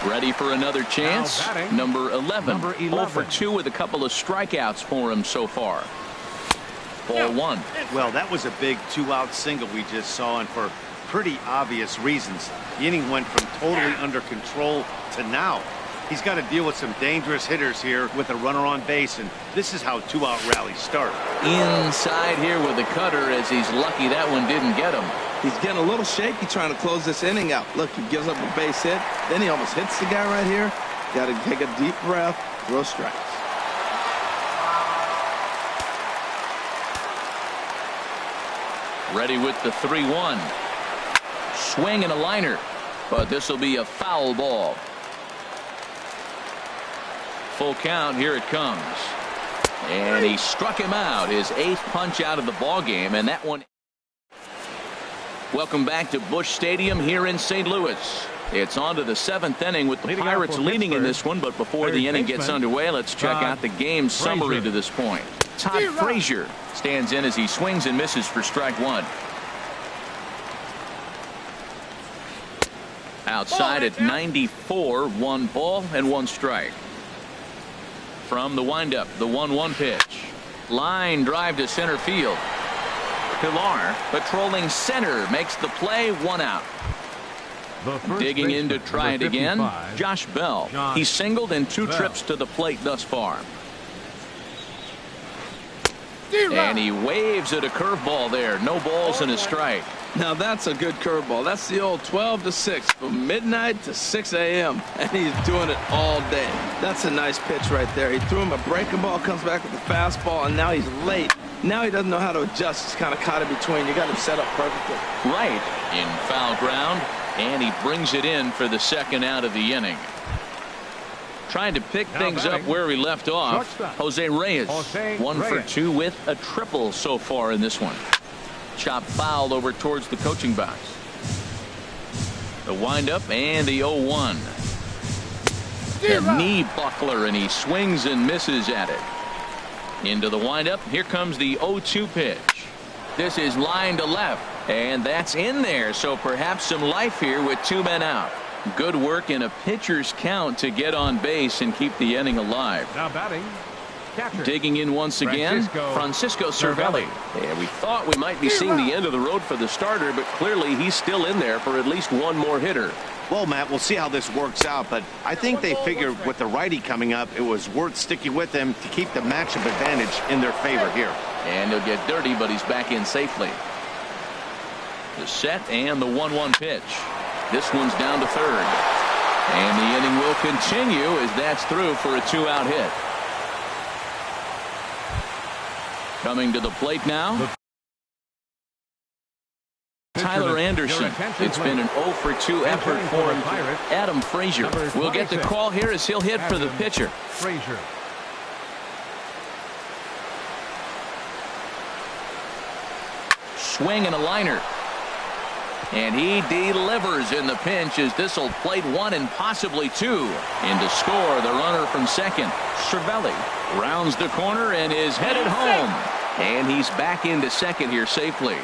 Ready for another chance. Number 11. 0 for 2 with a couple of strikeouts for him so far. Ball 1. Well, that was a big 2-out single we just saw, and for pretty obvious reasons. The inning went from totally under control to now. He's got to deal with some dangerous hitters here with a runner on base, and this is how 2-out rallies start. Inside here with the cutter, as he's lucky that one didn't get him. He's getting a little shaky trying to close this inning out. Look, he gives up a base hit. Then he almost hits the guy right here. Got to take a deep breath, throw strikes. Ready with the 3-1. Swing and a liner. But this will be a foul ball. Full count. Here it comes. And he struck him out. His 8th punch out of the ball game, and that one. Welcome back to Busch Stadium here in St. Louis. It's on to the 7th inning with the Pirates leading in this one, but before the inning gets underway, let's check out the game summary to this point. Todd Frazier stands in as he swings and misses for strike 1. Outside at 94, 1 ball and 1 strike. From the windup, the 1-1 pitch. Line drive to center field. Pillar patrolling center makes the play, 1 out. Digging in to try it again, Josh Bell. He singled in 2 trips to the plate thus far. And he waves at a curveball there. No balls and a strike. Now that's a good curveball. That's the old 12 to 6 from midnight to 6 a.m. and he's doing it all day. That's a nice pitch right there. He threw him a breaking ball, comes back with the fastball, and now he's late. Now he doesn't know how to adjust. He's kind of caught in between. You got him set up perfectly. Right in foul ground, and he brings it in for the second out of the inning. Trying to pick things up where he left off. Jose Reyes, 1 for 2 with a triple so far in this one. Chop foul over towards the coaching box. The windup and the 0-1. A knee buckler, and he swings and misses at it. Into the windup. Here comes the 0-2 pitch. This is line to left, and that's in there. So perhaps some life here with 2 men out. Good work in a pitcher's count to get on base and keep the inning alive. Now batting, catcher. Digging in once again, Francisco Cervelli. Yeah, we thought we might be seeing the end of the road for the starter, but clearly he's still in there for at least one more hitter. Well, Matt, we'll see how this works out, but I think they figured with the righty coming up, it was worth sticking with him to keep the matchup advantage in their favor here. And he'll get dirty, but he's back in safely. The set and the 1-1 pitch. This one's down to third. And the inning will continue as that's through for a 2-out hit. Coming to the plate now, Tyler Anderson. It's been an 0 for 2 effort for him. Adam Frazier will get the call here as he'll hit for the pitcher. Frazier. Swing and a liner. And he delivers in the pinch as this will plate 1 and possibly 2. In to score the runner from second. Cervelli rounds the corner and is headed home. And he's back into second here safely.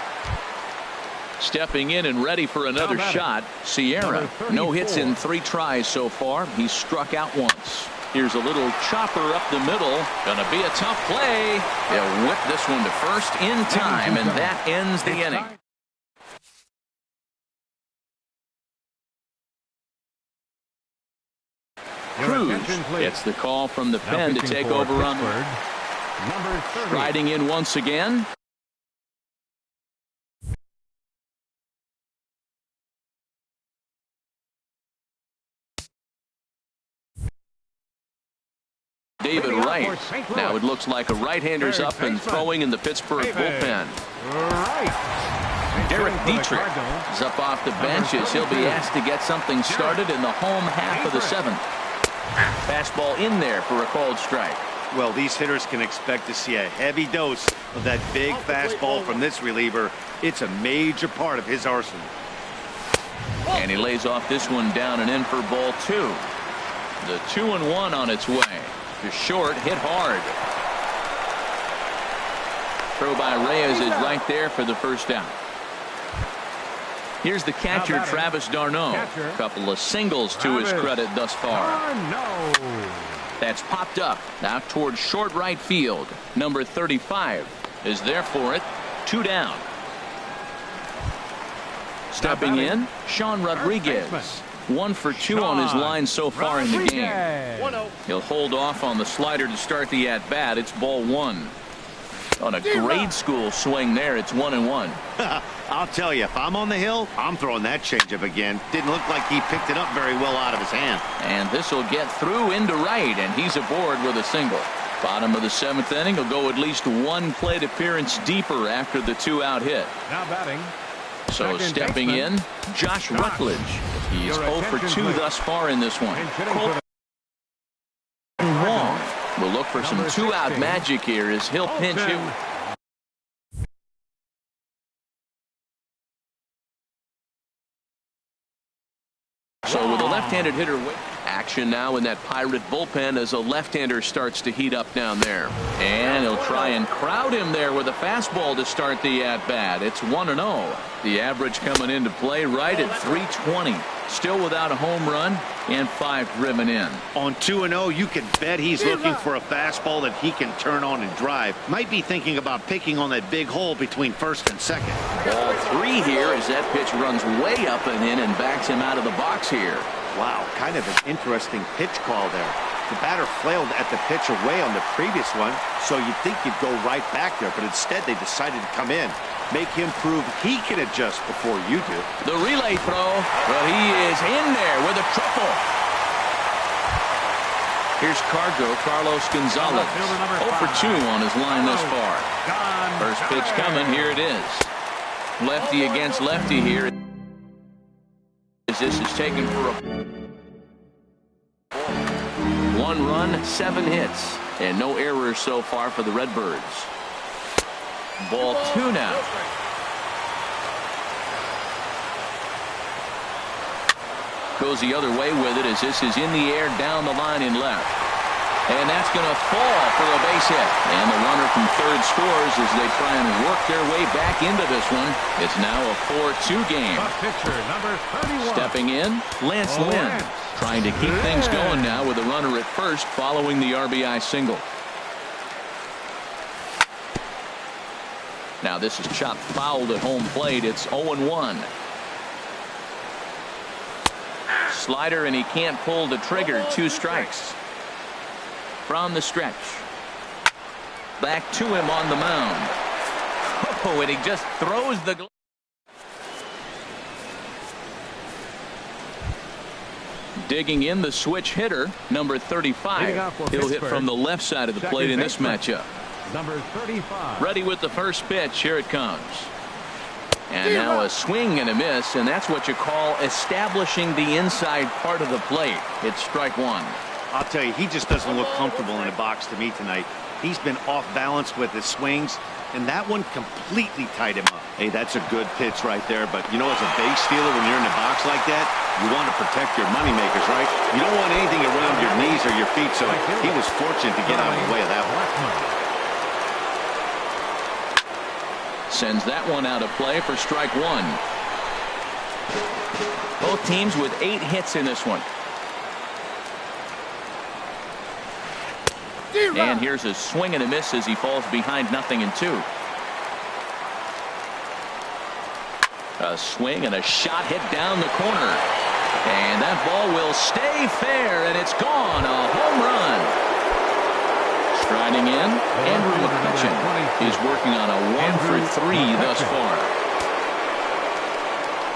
Stepping in and ready for another shot, Sierra. No hits in 3 tries so far. He's struck out once. Here's a little chopper up the middle. Gonna be a tough play. They'll whip this one to first in time, and that ends the inning. Cruz gets the call from the pen to take over on riding in once again. David Wright. Now it looks like a right-hander's up and throwing in the Pittsburgh bullpen. Derek Dietrich is up off the benches. He'll be asked to get something started in the home half of the 7th. Fastball in there for a called strike. Well, these hitters can expect to see a heavy dose of that big fastball from this reliever. It's a major part of his arsenal. And he lays off this one down and in for ball 2. The 2-1 on its way. To short, hit hard. Throw by Reyes is right there for the first down. Here's the catcher, Travis d'Arnaud. A couple of singles to his credit thus far. That's popped up out towards short right field. Number 35 is there for it. 2 down. Stepping in, Sean Rodriguez. 1 for 2 on his line so far in the game. He'll hold off on the slider to start the at-bat. It's ball 1. On a grade school swing there, it's 1-1. I'll tell you, if I'm on the hill, I'm throwing that changeup again. Didn't look like he picked it up very well out of his hand. And this will get through into right, and he's aboard with a single. Bottom of the 7th inning. He'll go at least 1 plate appearance deeper after the 2-out hit. Now batting. So stepping in, Josh Rutledge. He's 0 for 2 thus far in this one. Wong will look for some 2-out magic here as he'll pinch hit. So with a left-handed hitter, action now in that Pirate bullpen as a left-hander starts to heat up down there. And he'll try and crowd him there with a fastball to start the at-bat. It's 1-0. The average coming into play right at 320. Still without a home run and 5 driven in. On 2-0, you can bet he's looking for a fastball that he can turn on and drive. Might be thinking about picking on that big hole between first and second. Ball 3 here as that pitch runs way up and in and backs him out of the box here. Wow, kind of an interesting pitch call there. The batter flailed at the pitch away on the previous one, so you'd think you'd go right back there, but instead they decided to come in. Make him prove he can adjust before you do. The relay throw, but he is in there with a triple. Here's Carlos Gonzalez. 0 for 2 on his line thus far. First pitch coming. Here it is. Lefty against lefty here. This is taken for a 1 run, 7 hits, and no errors so far for the Redbirds. Ball 2 now. Goes the other way with it as this is in the air down the line in left. And that's going to fall for a base hit. And the runner from third scores as they try and work their way back into this one. It's now a 4-2 game. Pitcher, number 31. Stepping in, Lance Lynn. Trying to keep things going now with a runner at first following the RBI single. Now this is chopped fouled at home plate. It's 0-1. Slider, and he can't pull the trigger. 2 strikes. From the stretch. Back to him on the mound. Oh, and he just throws the glove. Digging in the switch hitter, number 35. He'll hit from the left side of the plate in this matchup. Number 35. Ready with the first pitch. Here it comes. And now a swing and a miss, and that's what you call establishing the inside part of the plate. It's strike 1. I'll tell you, he just doesn't look comfortable in the box to me tonight. He's been off balance with his swings, and that one completely tied him up. Hey, that's a good pitch right there, but you know, as a base stealer, when you're in the box like that, you want to protect your moneymakers, right? You don't want anything around your knees or your feet, so he was fortunate to get out of the way of that one. Sends that one out of play for strike 1. Both teams with 8 hits in this one. And here's a swing and a miss as he falls behind 0-2. A swing and a shot hit down the corner. And that ball will stay fair, and it's gone. A home run. Striding in, Andrew McCutchen is working on a 1 for 3 thus far.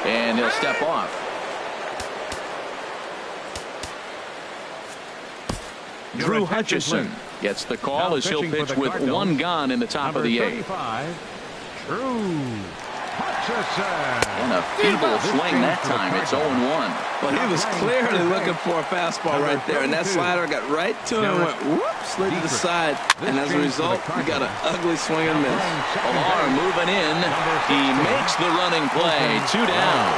And he'll step off. Drew Hutchison gets the call as he'll pitch with 1 gone in the top of the 8th. And a feeble swing that time. It's 0-1. But he was clearly looking for a fastball right there, and that slider got right to him and went whoop, slid to the side, and as a result, we got an ugly swing and miss. Alar moving in. He makes the running play. 2 down.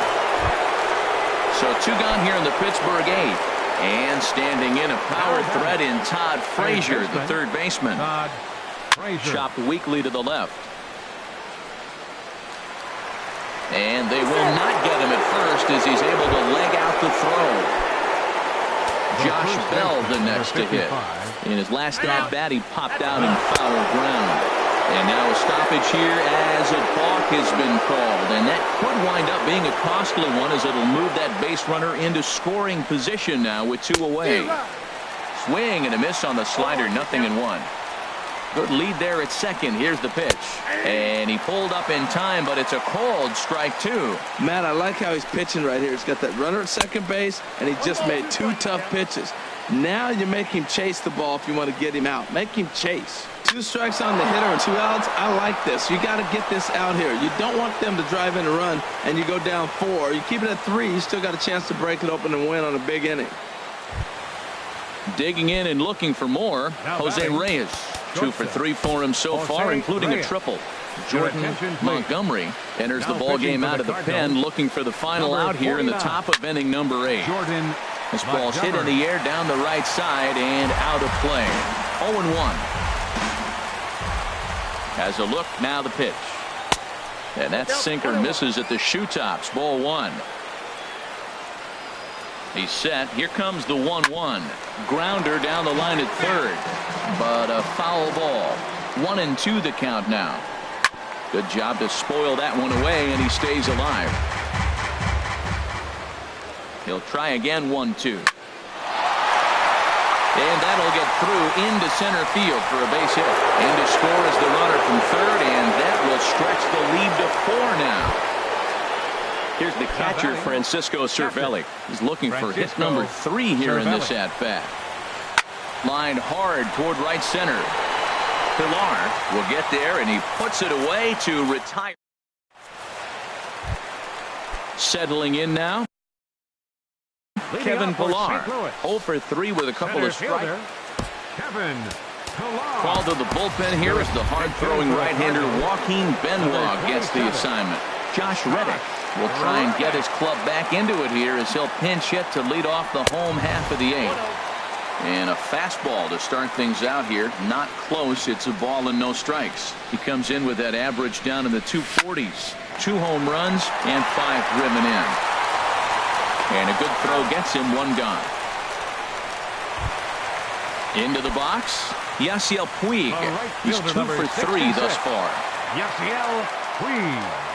So 2 gone here in the Pittsburgh 8th. And standing in a power threat in Todd Frazier, the third baseman. Chopped weakly to the left. And they will not get him at first as he's able to leg out the throw. Josh Bell the next to hit. In his last at-bat, he popped out in foul ground. And now a stoppage here as a balk has been called. And that could wind up being a costly one as it'll move that base runner into scoring position now with 2 away. Swing and a miss on the slider, 0-1. Good lead there at second. Here's the pitch. And he pulled up in time, but it's a called strike 2. Matt, I like how he's pitching right here. He's got that runner at second base, and he just made 2 tough pitches. Now you make him chase the ball if you want to get him out. Make him chase. 2 strikes on the hitter and 2 outs. I like this. You got to get this out here. You don't want them to drive in a run and you go down 4. You keep it at 3, you still got a chance to break it open and win on a big inning. Digging in and looking for more, Jose Reyes. 2 for 3 for him so far, including a triple. Jordan Montgomery enters the ball game out of the pen, looking for the final out here in the top of inning number 8. This ball's hit in the air down the right side and out of play. 0-1. Has a look, now the pitch. And that sinker misses at the shoe tops. Ball 1. He's set. Here comes the 1-1. Grounder down the line at third. But a foul ball. 1-2 the count now. Good job to spoil that one away, and he stays alive. He'll try again, 1-2. And that'll get through into center field for a base hit. And to score is the runner from third, and that That will stretch the lead to 4 now. Here's the catcher, Francisco Cervelli. He's looking for hit number 3 here in this at-bat. Lined hard toward right center. Pilar will get there, and he puts it away to retire. Settling in now, Kevin Pilar. 0 for 3 with a couple of strikes. Called to the bullpen here as the hard-throwing right-hander Joaquin Benoit gets the assignment. Josh Reddick will try and get his club back into it here as he'll pinch hit to lead off the home half of the 8th. And a fastball to start things out here. Not close. It's a ball and no strikes. He comes in with that average down in the 240s. 2 home runs and 5 driven in. And a good throw gets him 1 gone. Into the box, Yasiel Puig. He's 2 for 3 thus far. Yasiel Puig.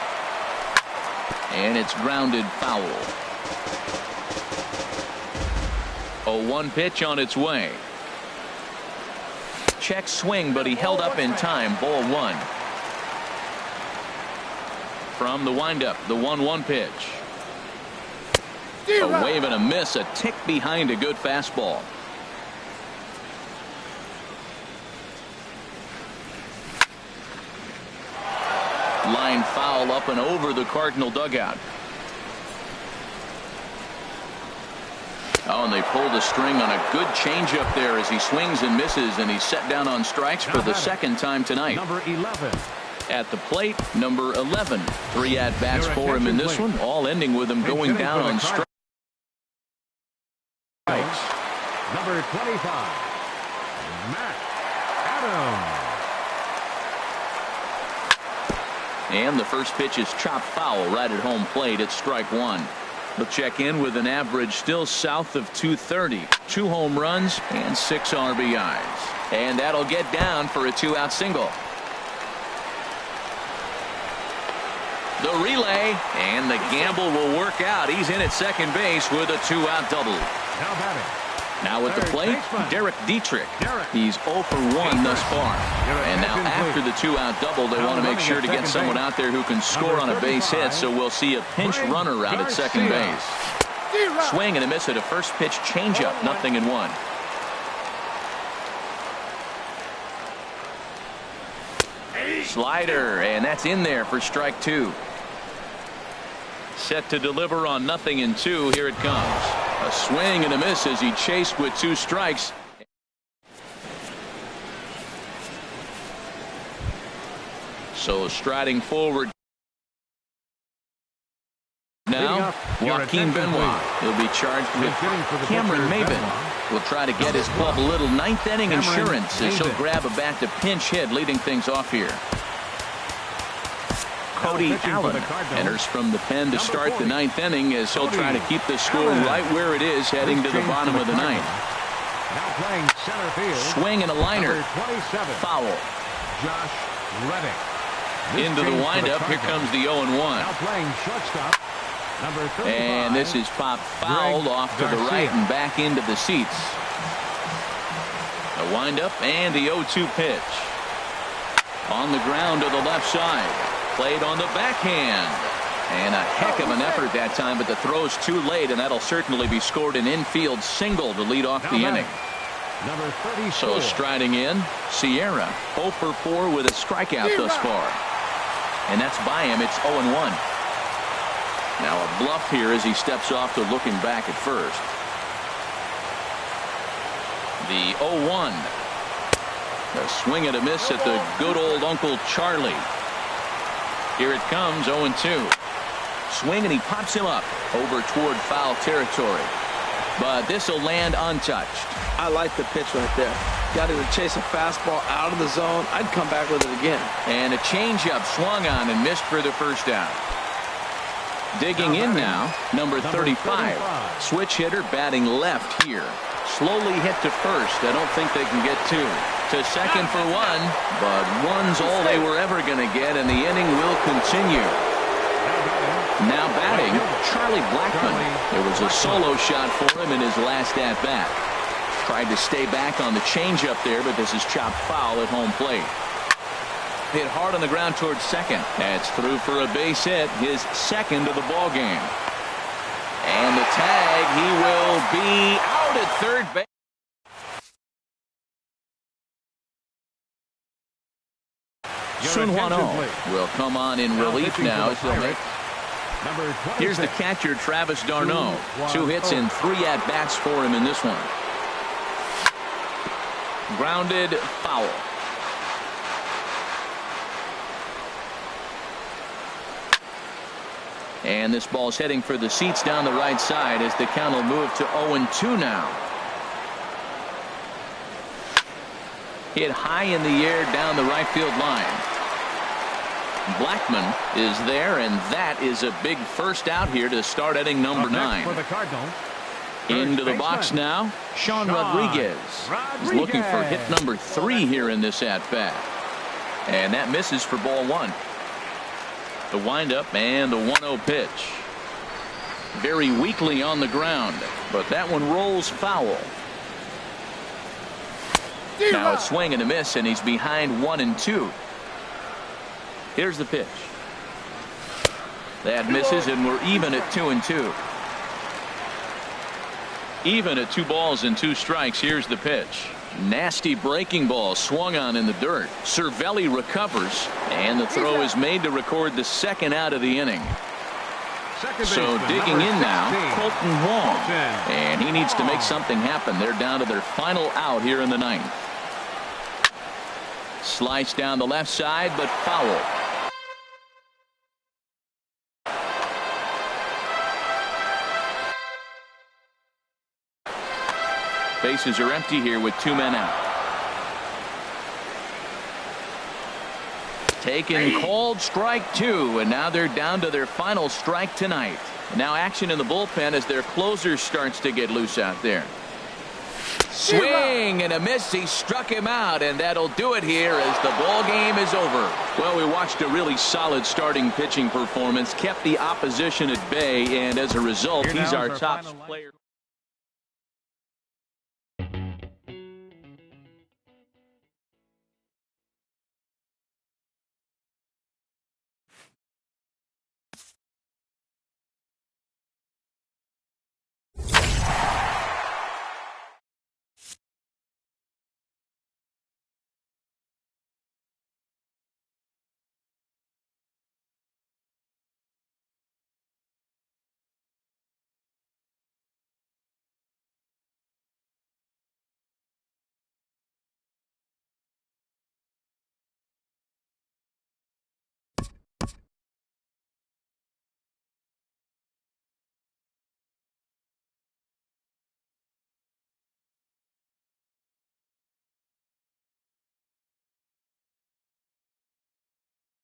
And it's grounded foul. 0-1 pitch on its way. Check swing, but he held up in time. Ball 1. From the windup, the 1-1 pitch. A wave and a miss, a tick behind a good fastball. Line foul up and over the Cardinal dugout. Oh, and they pulled the string on a good changeup there as he swings and misses, and he's set down on strikes for the 2nd time tonight. Number 11. At the plate, number 11. 3 at-bats for him in this one, all ending with him going down on strikes. Number 25. Matt Adams. And the first pitch is chopped foul right at home plate. It's strike 1. He'll check in with an average still south of 230. 2 home runs and 6 RBIs. And that'll get down for a 2-out single. The relay, and the gamble will work out. He's in at second base with a 2-out double. Now batting. Now at the plate, Derek Dietrich. He's 0 for 1 thus far. And now after the 2-out double, they want to make sure to get someone out there who can score on a base hit, so we'll see a pinch runner out at second base. Swing and a miss at a first pitch changeup, 0-1. Slider, and that's in there for strike 2. Set to deliver on 0-2. Here it comes. A swing and a miss as he chased with 2 strikes. So striding forward now, Joaquin Benoit. He'll be charged with Cameron Maben. Will try to get his club a little 9th inning insurance as he'll grab a bat to pinch hit, leading things off here. Cody Allen enters from the pen to start the 9th inning as he'll try to keep the score right where it is heading to the bottom of the 9th. Now playing center field. Swing and a liner. Foul. Josh Reddick. Into the windup. Here comes the 0-1. Now playing shortstop. Number 35. And this is popped fouled off to the right and back into the seats. A windup and the 0-2 pitch. On the ground to the left side. Played on the backhand. And a heck of an effort that time, but the throw's too late, and that'll certainly be scored an infield single to lead off the inning. Number 34. So striding in, Sierra. 0 for 4 with a strikeout thus far. And that's by him. It's 0-1. Now a bluff here as he steps off to looking back at first. The 0-1. A swing and a miss at the good old Uncle Charlie. Here it comes, 0-2. Swing and he pops him up over toward foul territory. But this will land untouched. I like the pitch right there. Got him to chase a fastball out of the zone. I'd come back with it again. And a changeup swung on and missed for the first out. Digging in now, number 35. Switch hitter batting left here. Slowly hit to first. I don't think they can get 2. To second for 1, but 1's all they were ever going to get, and the inning will continue. Now batting, Charlie Blackmon. It was a solo shot for him in his last at-bat. Tried to stay back on the changeup there, but this is chopped foul at home plate. hit hard on the ground towards second. That's through for a base hit, his second of the ball game. And the tag, he will be out at third base. Sunhwano will come on in relief now. Here's the catcher, Travis d'Arnaud. 2 hits and 3 at-bats for him in this one. Grounded, foul. And this ball's heading for the seats down the right side as the count will move to 0-2 now. Hit high in the air down the right field line. Blackman is there, and that is a big first out here to start inning number 9. For the Cardinals, into the box now, Sean Rodriguez is looking for hit number 3 here in this at-bat. And that misses for ball 1. The windup and the 1-0 pitch. Very weakly on the ground, but that one rolls foul. Now a swing and a miss, and he's behind 1-2. Here's the pitch. That misses, and we're even at 2-2. Even at 2 balls and 2 strikes. Here's the pitch. Nasty breaking ball swung on in the dirt. Cervelli recovers, and the throw is made to record the second out of the inning. So digging in now, Colton Wong, and he needs to make something happen. They're down to their final out here in the 9th. Slice down the left side, but foul. Bases are empty here with 2 men out. Taken, called, strike 2, and now they're down to their final strike tonight. Now action in the bullpen as their closer starts to get loose out there. Swing and a miss. He struck him out, and that'll do it here as the ball game is over. Well, we watched a really solid starting pitching performance, kept the opposition at bay, and as a result, he's our top player.